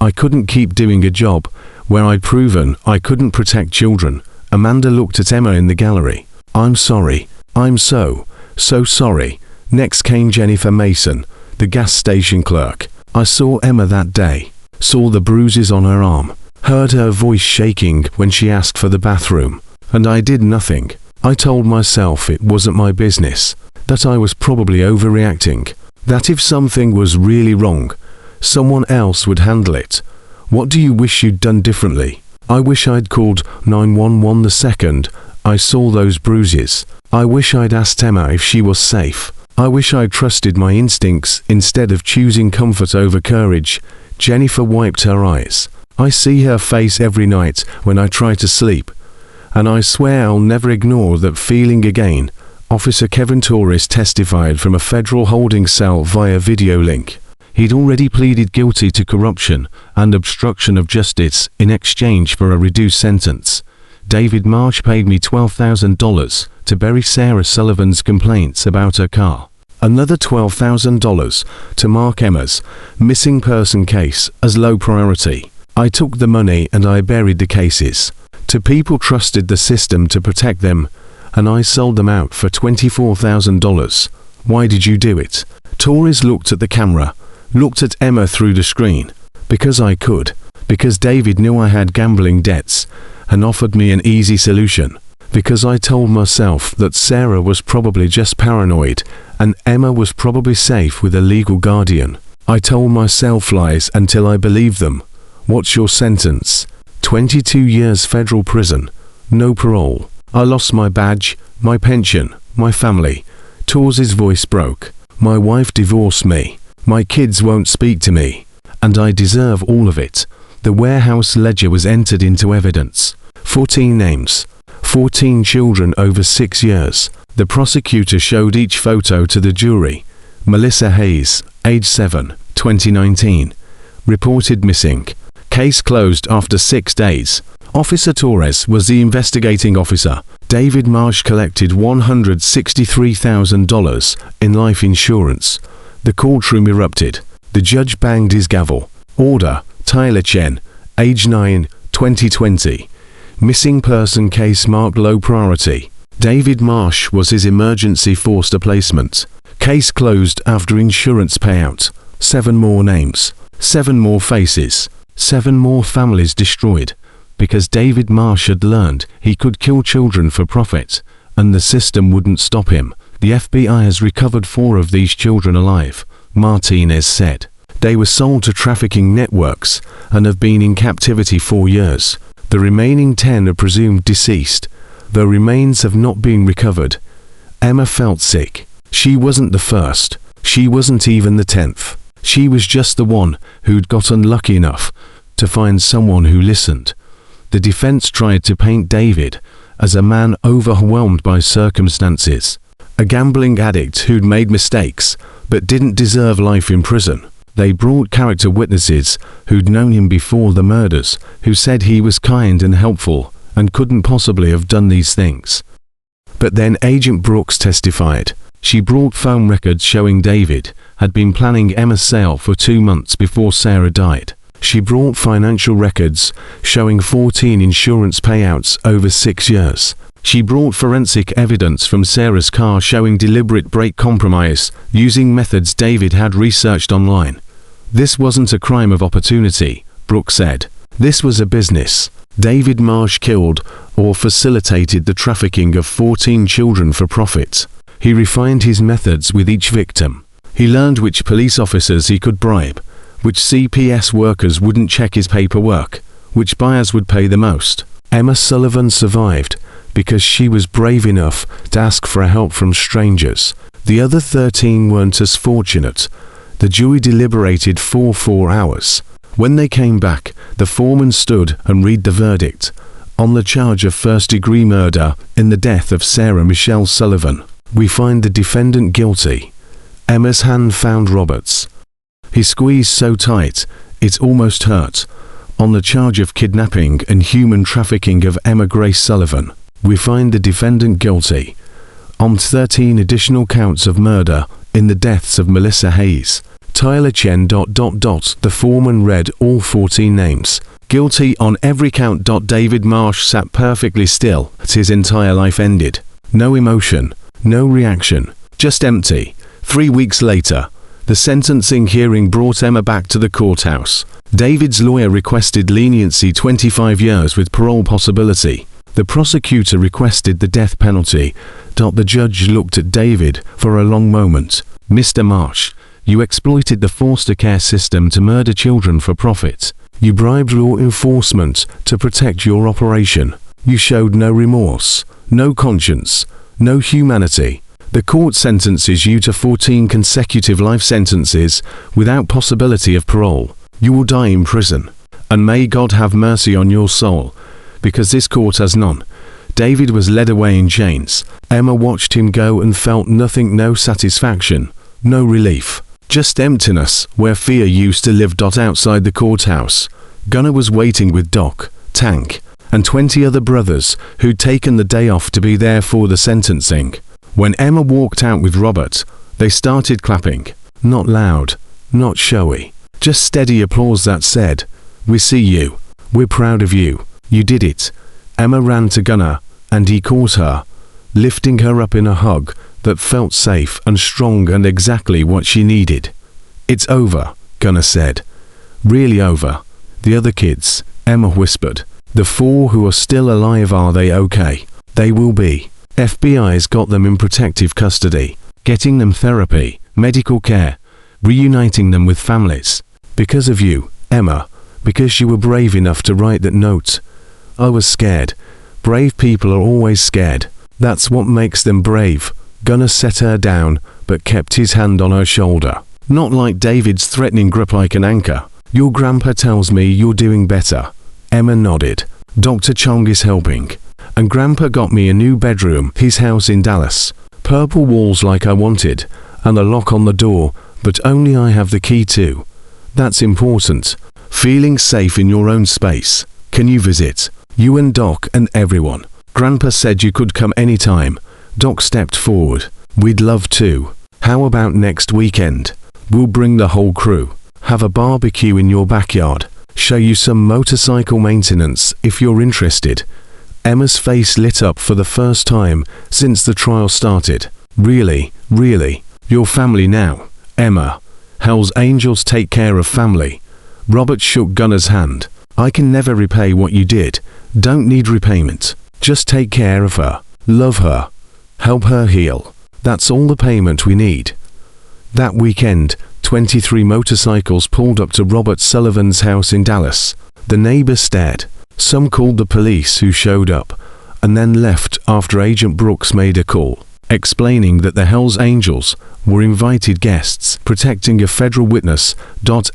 I couldn't keep doing a job where I'd proven I couldn't protect children. Amanda looked at Emma in the gallery. I'm sorry. I'm so sorry. Next came Jennifer Mason, the gas station clerk. I saw Emma that day. Saw the bruises on her arm. Heard her voice shaking when she asked for the bathroom. And I did nothing. I told myself it wasn't my business. That I was probably overreacting. That if something was really wrong, someone else would handle it. What do you wish you'd done differently? I wish I'd called 911 the second I saw those bruises. I wish I'd asked Emma if she was safe. I wish I'd trusted my instincts instead of choosing comfort over courage. Jennifer wiped her eyes. I see her face every night when I try to sleep. And I swear I'll never ignore that feeling again. Officer Kevin Torres testified from a federal holding cell via video link. He'd already pleaded guilty to corruption and obstruction of justice in exchange for a reduced sentence. David Marsh paid me $12,000 to bury Sarah Sullivan's complaints about her car. Another $12,000 to mark Emma's missing person case as low priority. I took the money and I buried the cases. To people trusted the system to protect them, and I sold them out for $24,000. Why did you do it? Torres looked at the camera, looked at Emma through the screen. Because I could. Because David knew I had gambling debts and offered me an easy solution. Because I told myself that Sarah was probably just paranoid and Emma was probably safe with a legal guardian. I told myself lies until I believed them. What's your sentence? 22 years federal prison. No parole. I lost my badge, my pension, my family. Torres's voice broke. My wife divorced me. My kids won't speak to me. And I deserve all of it. The warehouse ledger was entered into evidence. 14 names. 14 children over 6 years. The prosecutor showed each photo to the jury. Melissa Hayes, age 7, 2019. Reported missing. Case closed after 6 days. Officer Torres was the investigating officer. David Marsh collected $163,000 in life insurance. The courtroom erupted. The judge banged his gavel. Order: Tyler Chen, age 9, 2020. Missing person case marked low priority. David Marsh was his emergency foster placement. Case closed after insurance payout. 7 more names. 7 more faces. 7 more families destroyed. Because David Marsh had learned he could kill children for profit, and the system wouldn't stop him. The FBI has recovered 4 of these children alive, Martinez said. They were sold to trafficking networks and have been in captivity 4 years. The remaining 10 are presumed deceased. Their remains have not been recovered. Emma felt sick. She wasn't the first. She wasn't even the 10th. She was just the one who'd got unlucky enough to find someone who listened. The defense tried to paint David as a man overwhelmed by circumstances, a gambling addict who'd made mistakes but didn't deserve life in prison. They brought character witnesses who'd known him before the murders, who said he was kind and helpful and couldn't possibly have done these things. But then Agent Brooks testified. She brought phone records showing David had been planning Emma's sale for 2 months before Sarah died. She brought financial records showing 14 insurance payouts over 6 years. She brought forensic evidence from Sarah's car showing deliberate brake compromise using methods David had researched online. This wasn't a crime of opportunity, Brooks said. This was a business. David Marsh killed or facilitated the trafficking of 14 children for profit. He refined his methods with each victim. He learned which police officers he could bribe, which CPS workers wouldn't check his paperwork, which buyers would pay the most. Emma Sullivan survived because she was brave enough to ask for help from strangers. The other 13 weren't as fortunate. The jury deliberated for 4 hours. When they came back, the foreman stood and read the verdict on the charge of first-degree murder in the death of Sarah Michelle Sullivan. We find the defendant guilty. Emma's hand found Robert's. He squeezed so tight, it almost hurt. On the charge of kidnapping and human trafficking of Emma Grace Sullivan, we find the defendant guilty. On 13 additional counts of murder in the deaths of Melissa Hayes, Tyler Chen... The foreman read all 14 names. Guilty on every count. David Marsh sat perfectly still as his entire life ended. No emotion, no reaction, just empty. 3 weeks later, the sentencing hearing brought Emma back to the courthouse. David's lawyer requested leniency, 25 years with parole possibility. The prosecutor requested the death penalty. The judge looked at David for a long moment. Mr. Marsh, you exploited the foster care system to murder children for profit. You bribed law enforcement to protect your operation. You showed no remorse, no conscience, no humanity. The court sentences you to 14 consecutive life sentences without possibility of parole. You will die in prison. And may God have mercy on your soul, because this court has none. David was led away in chains. Emma watched him go and felt nothing, no satisfaction, no relief. Just emptiness, where fear used to live. Outside the courthouse, Gunnar was waiting with Doc, Tank, and 20 other brothers who'd taken the day off to be there for the sentencing. When Emma walked out with Robert, they started clapping. Not loud, not showy, just steady applause that said, "We see you. We're proud of you. You did it." Emma ran to Gunnar, and he caught her, lifting her up in a hug that felt safe and strong and exactly what she needed. "It's over," Gunnar said. "Really over." "The other kids," Emma whispered. "The 4 who are still alive, are they okay?" "They will be. FBI's got them in protective custody, getting them therapy, medical care, reuniting them with families. Because of you, Emma, because you were brave enough to write that note. I was scared. Brave people are always scared. That's what makes them brave." Gunnar set her down, but kept his hand on her shoulder. Not like David's threatening grip, like an anchor. "Your grandpa tells me you're doing better." Emma nodded. "Dr. Chong is helping. And Grandpa got me a new bedroom, his house in Dallas. Purple walls like I wanted, and a lock on the door, but only I have the key to. That's important. Feeling safe in your own space. Can you visit? You and Doc and everyone. Grandpa said you could come anytime. Doc stepped forward. We'd love to. How about next weekend? We'll bring the whole crew. Have a barbecue in your backyard. Show you some motorcycle maintenance if you're interested. Emma's face lit up for the first time since the trial started. Really? Your family now? Emma. Hell's angels take care of family. Robert shook Gunner's hand. I can never repay what you did. Don't need repayment. Just take care of her. Love her. Help her heal. That's all the payment we need. That weekend, 23 motorcycles pulled up to Robert Sullivan's house in Dallas. The neighbors stared. Some called the police, who showed up, and then left after Agent Brooks made a call, explaining that the Hells Angels were invited guests protecting a federal witness.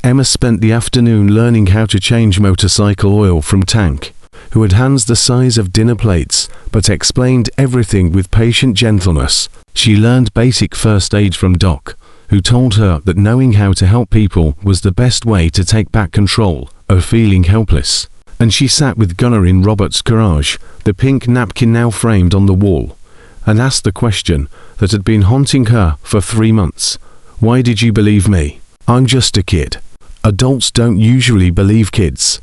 Emma spent the afternoon learning how to change motorcycle oil from Tank, who had hands the size of dinner plates, but explained everything with patient gentleness. She learned basic first aid from Doc, who told her that knowing how to help people was the best way to take back control of feeling helpless. And she sat with Gunner in Robert's garage, the pink napkin now framed on the wall, and asked the question that had been haunting her for 3 months. Why did you believe me? I'm just a kid. Adults don't usually believe kids.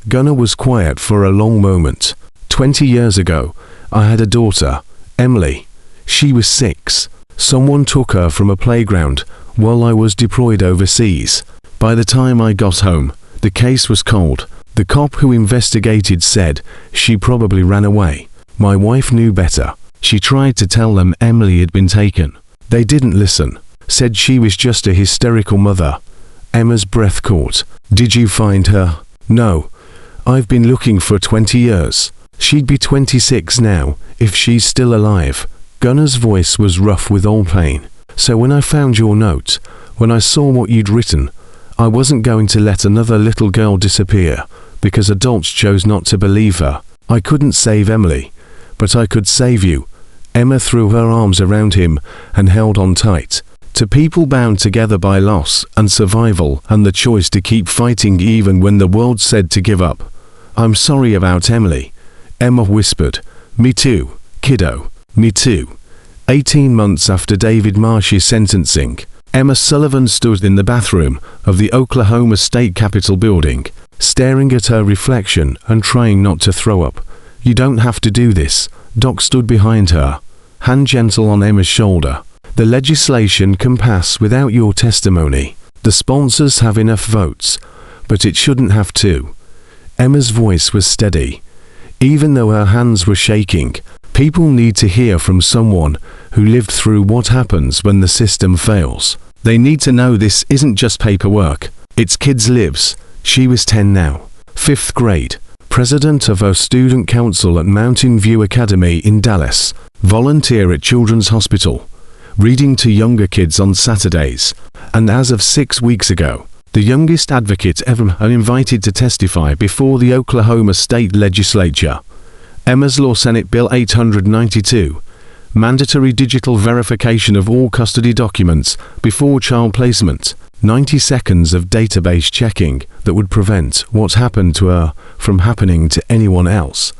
Gunner was quiet for a long moment. 20 years ago, I had a daughter, Emily. She was 6. Someone took her from a playground while I was deployed overseas. By the time I got home, the case was cold. The cop who investigated said she probably ran away. My wife knew better. She tried to tell them Emily had been taken. They didn't listen. Said she was just a hysterical mother. Emma's breath caught. Did you find her? No. I've been looking for 20 years. She'd be 26 now, if she's still alive. Gunner's voice was rough with all pain. So when I found your note, when I saw what you'd written, I wasn't going to let another little girl disappear, because adults chose not to believe her. I couldn't save Emily, but I could save you. Emma threw her arms around him and held on tight. To people bound together by loss and survival and the choice to keep fighting even when the world said to give up. I'm sorry about Emily. Emma whispered. Me too, kiddo. Me too. 18 months after David Marsh's sentencing, Emma Sullivan stood in the bathroom of the Oklahoma State Capitol building, staring at her reflection and trying not to throw up. You don't have to do this. Doc stood behind her, hand gentle on Emma's shoulder. The legislation can pass without your testimony. The sponsors have enough votes, but it shouldn't have to. Emma's voice was steady. Even though her hands were shaking, people need to hear from someone who lived through what happens when the system fails. They need to know this isn't just paperwork. It's kids' lives. She was 10 now. 5th grade. President of her student council at Mountain View Academy in Dallas. Volunteer at Children's Hospital. Reading to younger kids on Saturdays. And as of 6 weeks ago, the youngest advocate ever invited to testify before the Oklahoma State Legislature. Emma's Law Senate Bill 892. Mandatory digital verification of all custody documents before child placement. 90 seconds of database checking that would prevent what happened to her from happening to anyone else.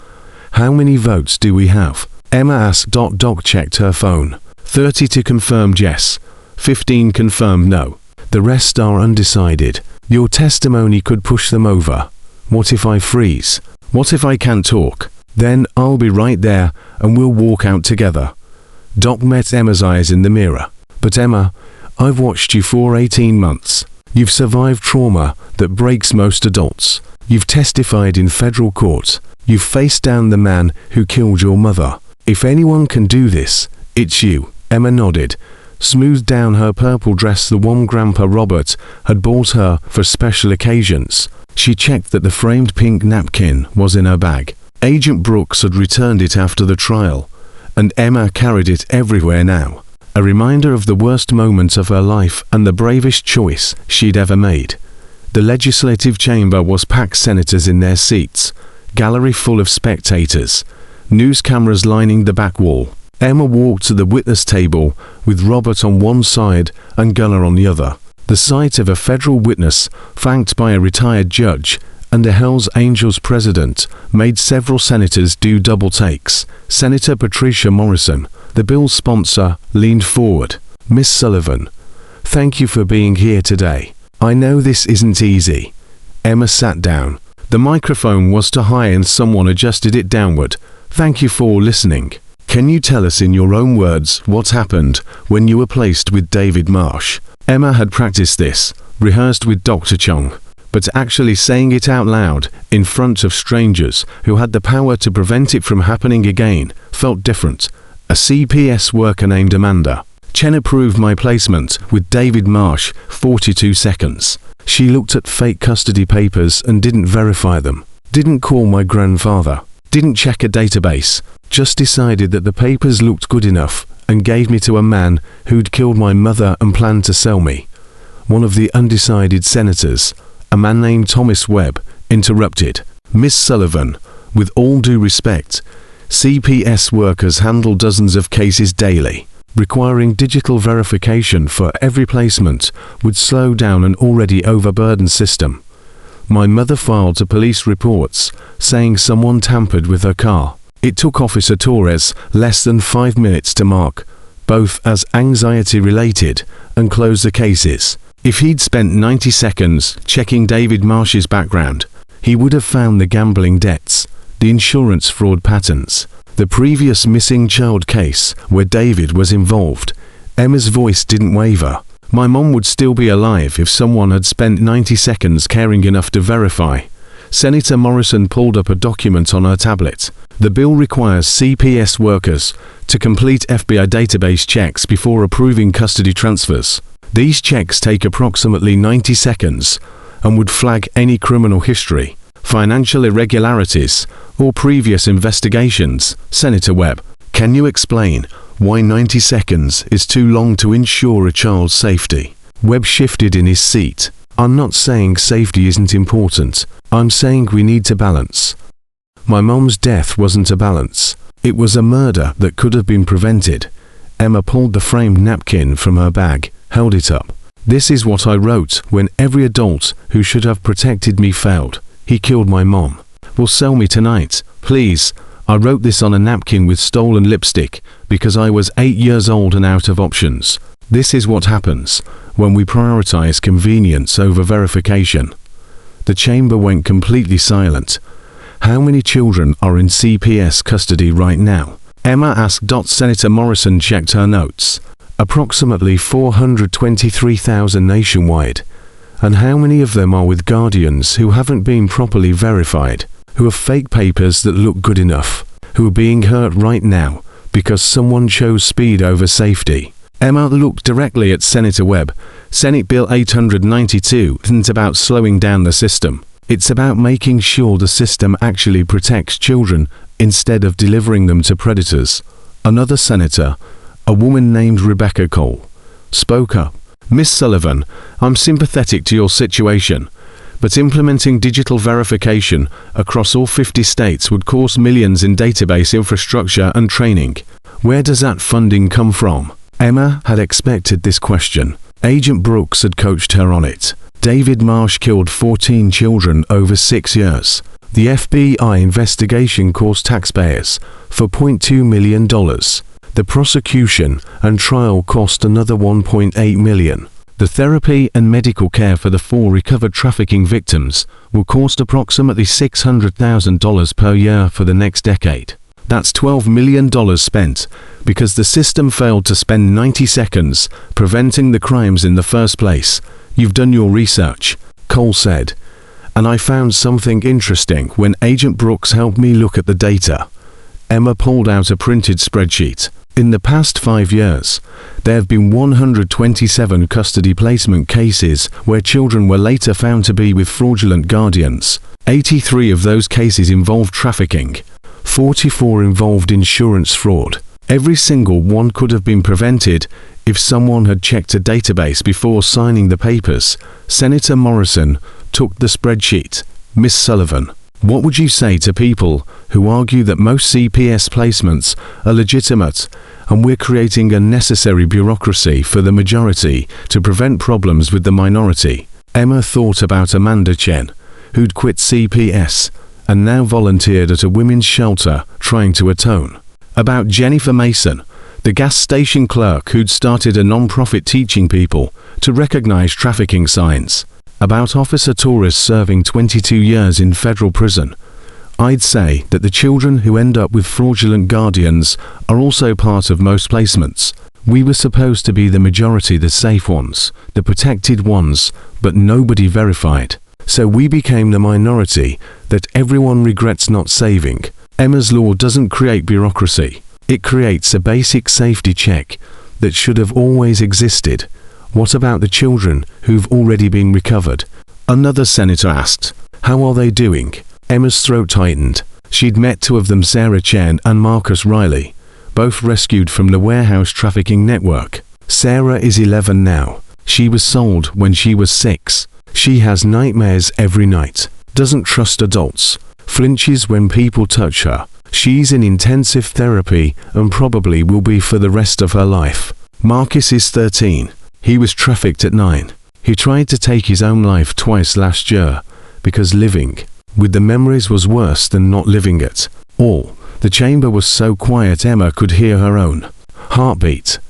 How many votes do we have? Emma asked. Doc checked her phone. 30 to confirmed yes. 15 confirmed no. The rest are undecided. Your testimony could push them over. What if I freeze? What if I can't talk? Then I'll be right there and we'll walk out together. Doc met Emma's eyes in the mirror. But Emma, I've watched you for 18 months. You've survived trauma that breaks most adults. You've testified in federal court. You've faced down the man who killed your mother. If anyone can do this, it's you. Emma nodded, smoothed down her purple dress, the one Grandpa Robert had bought her for special occasions. She checked that the framed pink napkin was in her bag. Agent Brooks had returned it after the trial, and Emma carried it everywhere now. A reminder of the worst moment of her life and the bravest choice she'd ever made. The legislative chamber was packed, senators in their seats, gallery full of spectators, news cameras lining the back wall. Emma walked to the witness table with Robert on one side and Gunner on the other. The sight of a federal witness thanked by a retired judge and a Hells Angels president made several senators do double takes. Senator Patricia Morrison, the bill's sponsor, leaned forward. "Miss Sullivan, thank you for being here today. I know this isn't easy." Emma sat down. The microphone was too high and someone adjusted it downward. "Thank you for listening. Can you tell us in your own words what happened when you were placed with David Marsh?" Emma had practiced this, rehearsed with Dr. Chung, but actually saying it out loud in front of strangers who had the power to prevent it from happening again felt different. A CPS worker named Amanda Chen approved my placement with David Marsh 42 seconds. She looked at fake custody papers and didn't verify them. Didn't call my grandfather. Didn't check a database. Just decided that the papers looked good enough and gave me to a man who'd killed my mother and planned to sell me. One of the undecided senators, a man named Thomas Webb, interrupted. "Miss Sullivan, with all due respect, CPS workers handle dozens of cases daily. Requiring digital verification for every placement would slow down an already overburdened system. My mother filed to police reports saying someone tampered with her car. It took Officer Torres less than 5 minutes to mark both as anxiety-related and close the cases. If he'd spent 90 seconds checking David Marsh's background, he would have found the gambling debts, the insurance fraud patterns, the previous missing child case where David was involved." Emma's voice didn't waver. "My mom would still be alive if someone had spent 90 seconds caring enough to verify." Senator Morrison pulled up a document on her tablet. "The bill requires CPS workers to complete FBI database checks before approving custody transfers. These checks take approximately 90 seconds and would flag any criminal history, financial irregularities, or previous investigations." Senator Webb, "Can you explain why 90 seconds is too long to ensure a child's safety?" Webb shifted in his seat. "I'm not saying safety isn't important. I'm saying we need to balance. My mom's death wasn't a balance. It was a murder that could have been prevented." Emma pulled the framed napkin from her bag, held it up. "This is what I wrote when every adult who should have protected me failed. He killed my mom. Will sell me tonight, please. I wrote this on a napkin with stolen lipstick because I was 8 years old and out of options. This is what happens when we prioritize convenience over verification." The chamber went completely silent. "How many children are in CPS custody right now?" Emma asked. Senator Morrison checked her notes. "Approximately 423,000 nationwide. And how many of them are with guardians who haven't been properly verified, who have fake papers that look good enough, who are being hurt right now because someone chose speed over safety?" Emma looked directly at Senator Webb. "Senate Bill 892 isn't about slowing down the system. It's about making sure the system actually protects children instead of delivering them to predators." Another senator, a woman named Rebecca Cole, spoke up. "Miss Sullivan, I'm sympathetic to your situation, but implementing digital verification across all 50 states would cost millions in database infrastructure and training. Where does that funding come from?" Emma had expected this question. Agent Brooks had coached her on it. David Marsh killed 14 children over 6 years. The FBI investigation cost taxpayers $4.2 million. The prosecution and trial cost another $1.8 million. The therapy and medical care for the 4 recovered trafficking victims will cost approximately $600,000 per year for the next decade. That's $12 million spent because the system failed to spend 90 seconds preventing the crimes in the first place. "You've done your research," Cole said. "And I found something interesting when Agent Brooks helped me look at the data." Emma pulled out a printed spreadsheet. "In the past 5 years, there have been 127 custody placement cases where children were later found to be with fraudulent guardians. 83 of those cases involved trafficking. 44 involved insurance fraud. Every single one could have been prevented if someone had checked a database before signing the papers." Senator Morrison took the spreadsheet. "Miss Sullivan, What would you say to people who argue that most CPS placements are legitimate and we're creating unnecessary bureaucracy for the majority to prevent problems with the minority? Emma thought about Amanda Chen, who'd quit CPS and now volunteered at a women's shelter trying to atone. About Jennifer Mason, the gas station clerk who'd started a non-profit teaching people to recognize trafficking signs. About Officer Torres serving 22 years in federal prison. I'd say that the children who end up with fraudulent guardians are also part of most placements. We were supposed to be the majority, the safe ones, the protected ones, but nobody verified. So we became the minority that everyone regrets not saving. Emma's law doesn't create bureaucracy. It creates a basic safety check that should have always existed. What about the children who've already been recovered? Another senator asked. How are they doing? Emma's throat tightened. She'd met two of them, Sarah Chen and Marcus Riley, both rescued from the warehouse trafficking network. Sarah is 11 now. She was sold when she was 6. She has nightmares every night, doesn't trust adults, flinches when people touch her. She's in intensive therapy and probably will be for the rest of her life. Marcus is 13. He was trafficked at 9. He tried to take his own life twice last year because living with the memories was worse than not living at all. The chamber was so quiet Emma could hear her own heartbeat.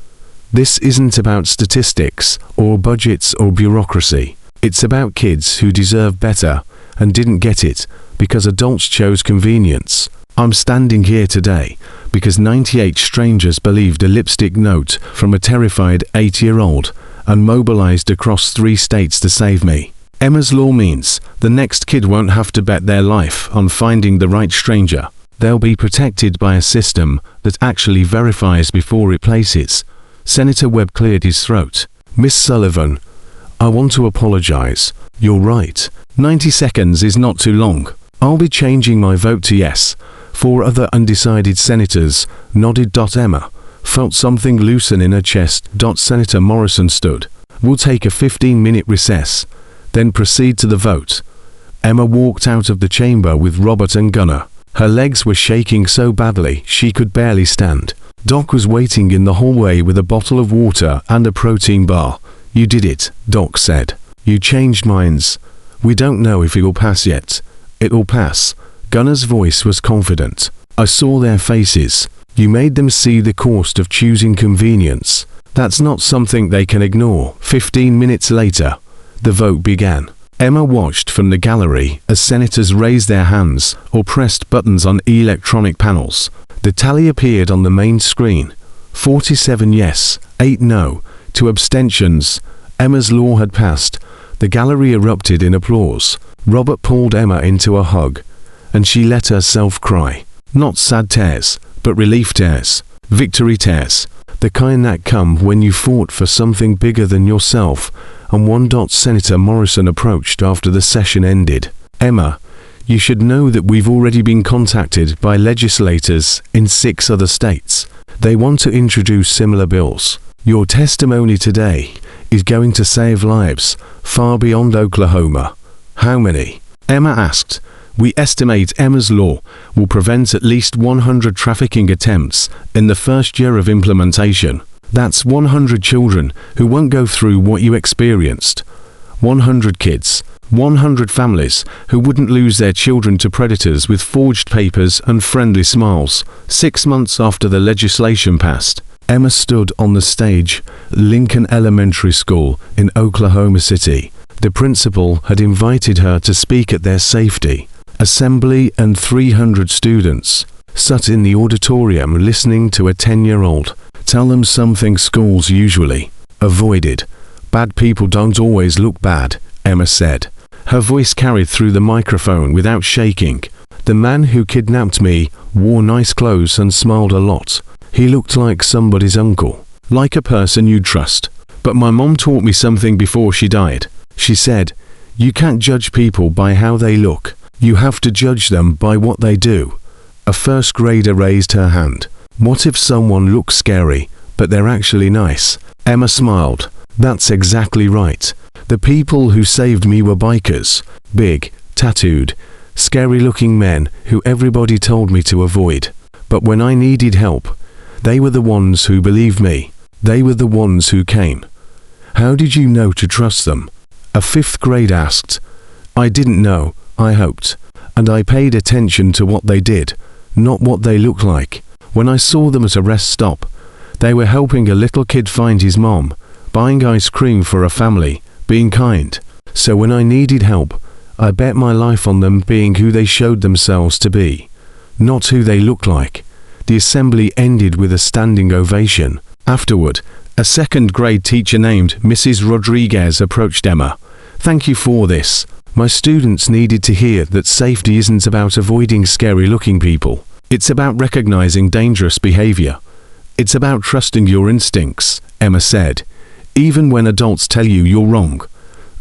This isn't about statistics or budgets or bureaucracy. It's about kids who deserve better and didn't get it because adults chose convenience. I'm standing here today because 98 strangers believed a lipstick note from a terrified 8-year-old and mobilized across 3 states to save me. Emma's law means the next kid won't have to bet their life on finding the right stranger. They'll be protected by a system that actually verifies before it places. Senator Webb cleared his throat. Miss Sullivan, I want to apologize. You're right. 90 seconds is not too long. I'll be changing my vote to yes. 4 other undecided senators nodded. Emma felt something loosen in her chest. Senator Morrison stood. We'll take a 15-minute recess, then proceed to the vote. Emma walked out of the chamber with Robert and Gunnar. Her legs were shaking so badly she could barely stand. Doc was waiting in the hallway with a bottle of water and a protein bar. You did it, Doc said. You changed minds. We don't know if it'll pass yet. It'll pass. Gunnar's voice was confident. I saw their faces. You made them see the cost of choosing convenience. That's not something they can ignore. 15 minutes later, the vote began. Emma watched from the gallery as senators raised their hands or pressed buttons on electronic panels. The tally appeared on the main screen. 47 yes, 8 no, 2 abstentions. Emma's law had passed. The gallery erupted in applause. Robert pulled Emma into a hug, and she let herself cry. Not sad tears, but relief tears. Victory tears. The kind that come when you fought for something bigger than yourself. And one. Senator Morrison approached after the session ended. Emma, you should know that we've already been contacted by legislators in 6 other states. They want to introduce similar bills. Your testimony today is going to save lives far beyond Oklahoma. How many? Emma asked. We estimate Emma's law will prevent at least 100 trafficking attempts in the first year of implementation. That's 100 children who won't go through what you experienced. 100 kids, 100 families who wouldn't lose their children to predators with forged papers and friendly smiles. 6 months after the legislation passed, Emma stood on the stage, Lincoln Elementary School in Oklahoma City. The principal had invited her to speak at their safety assembly, and 300 students sat in the auditorium listening to a 10-year-old tell them something schools usually avoided. Bad people don't always look bad, Emma said. Her voice carried through the microphone without shaking. The man who kidnapped me wore nice clothes and smiled a lot. He looked like somebody's uncle, like a person you'd trust. But my mom taught me something before she died. She said, you can't judge people by how they look. You have to judge them by what they do. A first grader raised her hand. What if someone looks scary, but they're actually nice? Emma smiled. That's exactly right. The people who saved me were bikers. Big, tattooed, scary-looking men who everybody told me to avoid. But when I needed help, they were the ones who believed me. They were the ones who came. How did you know to trust them? A fifth grade asked. I didn't know, I hoped. And I paid attention to what they did, not what they looked like. When I saw them at a rest stop, they were helping a little kid find his mom, buying ice cream for a family, being kind. So when I needed help, I bet my life on them being who they showed themselves to be, not who they looked like. The assembly ended with a standing ovation. Afterward, a second grade teacher named Mrs. Rodriguez approached Emma. Thank you for this. My students needed to hear that safety isn't about avoiding scary-looking people. It's about recognizing dangerous behavior. It's about trusting your instincts, Emma said, even when adults tell you you're wrong.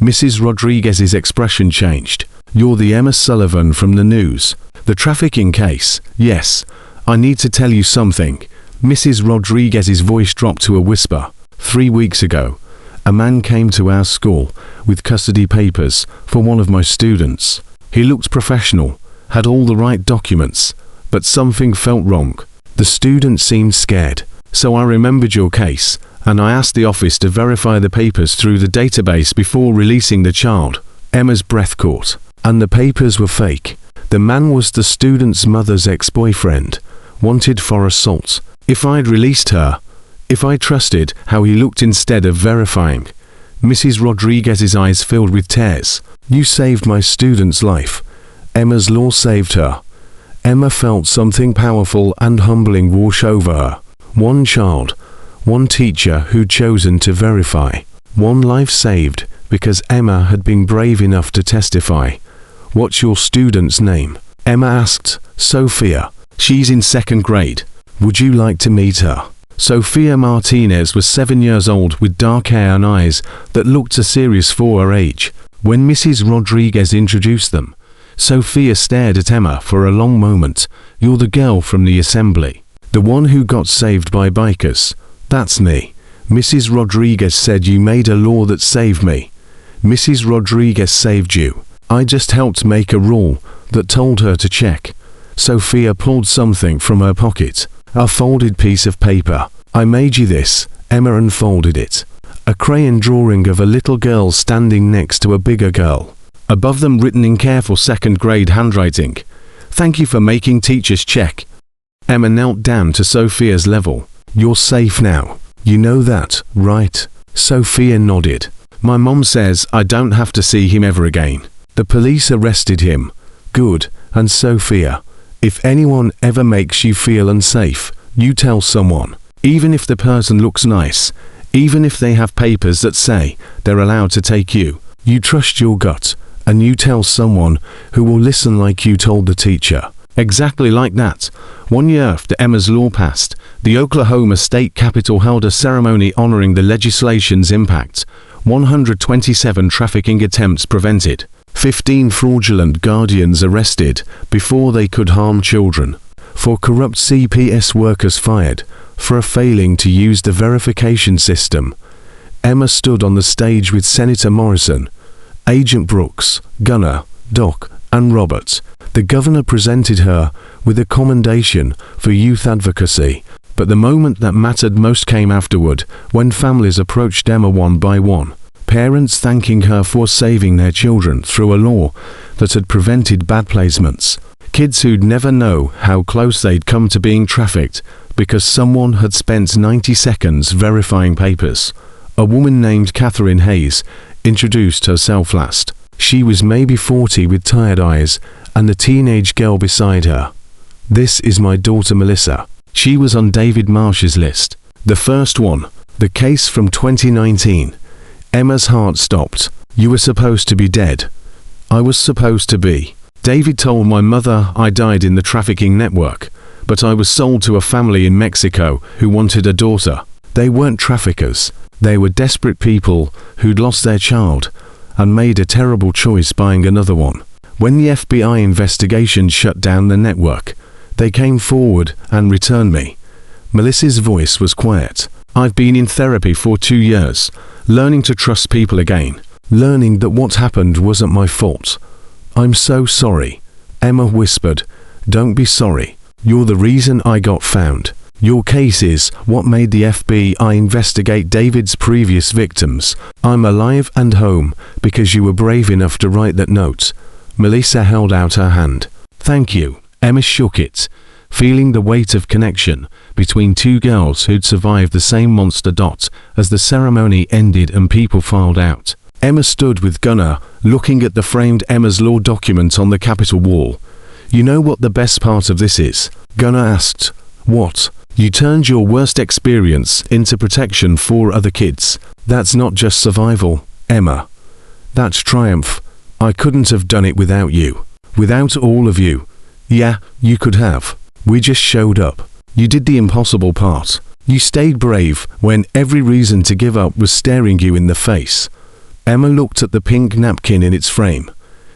Mrs. Rodriguez's expression changed. You're the Emma Sullivan from the news. The trafficking case, yes. I need to tell you something. Mrs. Rodriguez's voice dropped to a whisper. 3 weeks ago, a man came to our school with custody papers for one of my students. He looked professional, had all the right documents, but something felt wrong. The student seemed scared, so I remembered your case, and I asked the office to verify the papers through the database before releasing the child. Emma's breath caught, and the papers were fake. The man was the student's mother's ex-boyfriend, wanted for assault. If I'd released her, if I trusted how he looked instead of verifying. Mrs. Rodriguez's eyes filled with tears. You saved my student's life. Emma's law saved her. Emma felt something powerful and humbling wash over her. One child, one teacher who'd chosen to verify. One life saved because Emma had been brave enough to testify. What's your student's name? Emma asked. Sophia. She's in 2nd grade. Would you like to meet her? Sophia Martinez was 7 years old with dark hair and eyes that looked a serious for her age. When Mrs. Rodriguez introduced them, Sophia stared at Emma for a long moment. You're the girl from the assembly. The one who got saved by bikers. That's me. Mrs. Rodriguez said you made a law that saved me. Mrs. Rodriguez saved you. I just helped make a rule that told her to check. Sophia pulled something from her pocket. A folded piece of paper. I made you this. Emma unfolded it. A crayon drawing of a little girl standing next to a bigger girl. Above them written in careful 2nd grade handwriting. Thank you for making teachers check. Emma knelt down to Sophia's level. You're safe now. You know that, right? Sophia nodded. My mom says I don't have to see him ever again. The police arrested him. Good. And Sophia, if anyone ever makes you feel unsafe, you tell someone. Even if the person looks nice, even if they have papers that say they're allowed to take you, you trust your gut, and you tell someone who will listen like you told the teacher. Exactly like that. 1 year after Emma's law passed, the Oklahoma State Capitol held a ceremony honoring the legislation's impact. 127 trafficking attempts prevented. 15 fraudulent guardians arrested before they could harm children. 4 corrupt CPS workers fired for failing to use the verification system. Emma stood on the stage with Senator Morrison, Agent Brooks, Gunner, Doc, and Robert. The governor presented her with a commendation for youth advocacy, but the moment that mattered most came afterward, when families approached Emma one by one. Parents thanking her for saving their children through a law that had prevented bad placements. Kids who'd never know how close they'd come to being trafficked because someone had spent 90 seconds verifying papers. A woman named Catherine Hayes introduced herself last. She was maybe 40 with tired eyes and a teenage girl beside her. This is my daughter Melissa. She was on David Marsh's list. The first one, the case from 2019. Emma's heart stopped. You were supposed to be dead. I was supposed to be. David told my mother I died in the trafficking network, but I was sold to a family in Mexico who wanted a daughter. They weren't traffickers. They were desperate people who'd lost their child and made a terrible choice buying another one. When the FBI investigation shut down the network, they came forward and returned me. Melissa's voice was quiet. I've been in therapy for 2 years, learning to trust people again, learning that what happened wasn't my fault. I'm so sorry. Emma whispered, "Don't be sorry. You're the reason I got found. Your case is what made the FBI investigate David's previous victims. I'm alive and home because you were brave enough to write that note." Melissa held out her hand. "Thank you." Emma shook it, feeling the weight of connection between two girls who'd survived the same monster. As the ceremony ended and people filed out, Emma stood with Gunnar, looking at the framed Emma's Law document on the Capitol wall. "You know what the best part of this is?" Gunnar asked. "What?" "You turned your worst experience into protection for other kids. That's not just survival, Emma. That's triumph. I couldn't have done it without you. Without all of you. Yeah, you could have. We just showed up. You did the impossible part. You stayed brave when every reason to give up was staring you in the face." Emma looked at the pink napkin in its frame,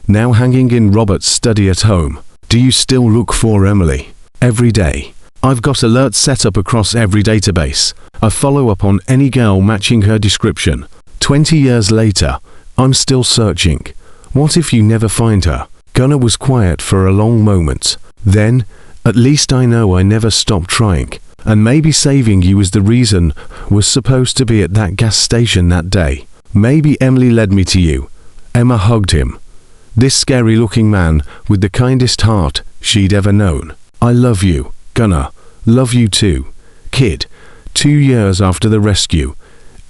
now hanging in Robert's study at home. "Do you still look for Emily? Every day. I've got alerts set up across every database. I follow up on any girl matching her description. 20 years later, I'm still searching. What if you never find her?" Gunnar was quiet for a long moment. Then, "At least I know I never stopped trying. And maybe saving you was the reason was supposed to be at that gas station that day. Maybe Emily led me to you." Emma hugged him. This scary-looking man with the kindest heart she'd ever known. "I love you, Gunnar. Love you too, kid." 2 years after the rescue,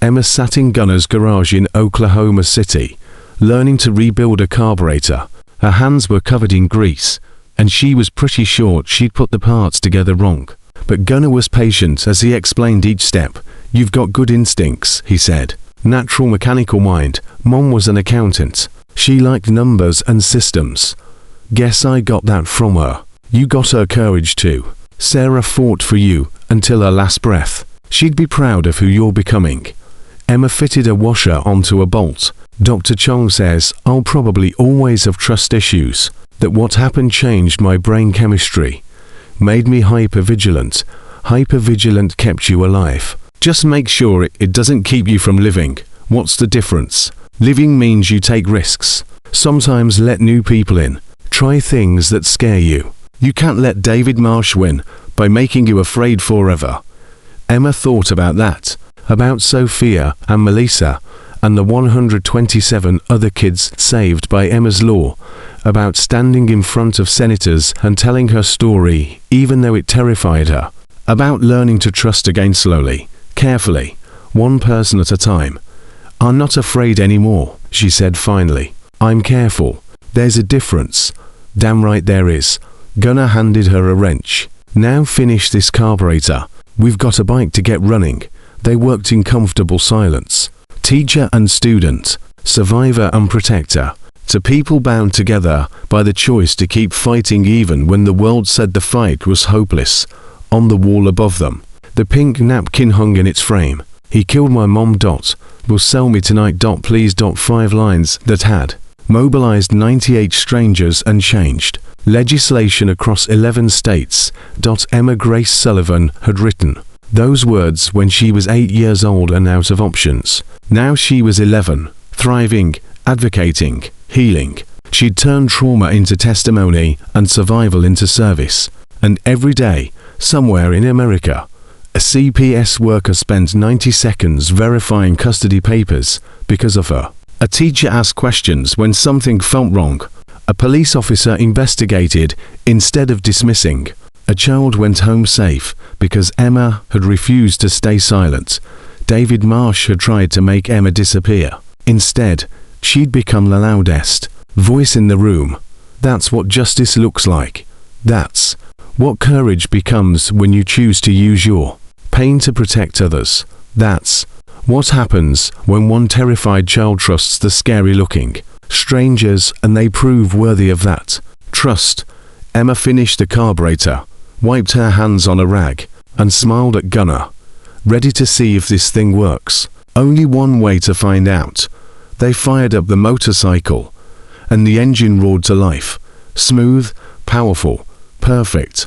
Emma sat in Gunnar's garage in Oklahoma City, learning to rebuild a carburetor. Her hands were covered in grease, and she was pretty sure she'd put the parts together wrong. But Gunnar was patient as he explained each step. "You've got good instincts," he said. "Natural mechanical mind. Mom was an accountant. She liked numbers and systems. Guess I got that from her. You got her courage too. Sarah fought for you until her last breath. She'd be proud of who you're becoming." Emma fitted a washer onto a bolt. "Dr. Chong says I'll probably always have trust issues. That what happened changed my brain chemistry. Made me hypervigilant. Hypervigilant kept you alive. Just make sure it doesn't keep you from living. What's the difference? Living means you take risks. Sometimes let new people in. Try things that scare you. You can't let David Marsh win by making you afraid forever." Emma thought about that, about Sophia and Melissa, and the 127 other kids saved by Emma's Law, about standing in front of senators and telling her story, even though it terrified her, about learning to trust again slowly, carefully, one person at a time. "I'm not afraid anymore," she said finally. "I'm careful. There's a difference." "Damn right there is." Gunnar handed her a wrench. "Now finish this carburetor. We've got a bike to get running." They worked in comfortable silence. Teacher and student, survivor and protector, to people bound together by the choice to keep fighting even when the world said the fight was hopeless. On the wall above them, the pink napkin hung in its frame. "He killed my mom. Will sell me tonight. Please. 5 lines that had mobilized 98 strangers and changed legislation across 11 states. Emma Grace Sullivan had written those words when she was 8 years old and out of options. Now she was 11, thriving, advocating, healing. She'd turned trauma into testimony and survival into service. And every day, somewhere in America, a CPS worker spent 90 seconds verifying custody papers because of her. A teacher asked questions when something felt wrong. A police officer investigated instead of dismissing. A child went home safe because Emma had refused to stay silent. David Marsh had tried to make Emma disappear. Instead, she'd become the loudest voice in the room. That's what justice looks like. That's what courage becomes when you choose to use your pain to protect others. That's what happens when one terrified child trusts the scary-looking strangers and they prove worthy of that trust. Emma finished the carburetor, wiped her hands on a rag, and smiled at Gunnar. Ready to see if this thing works. Only one way to find out. They fired up the motorcycle, and the engine roared to life. Smooth, powerful, perfect.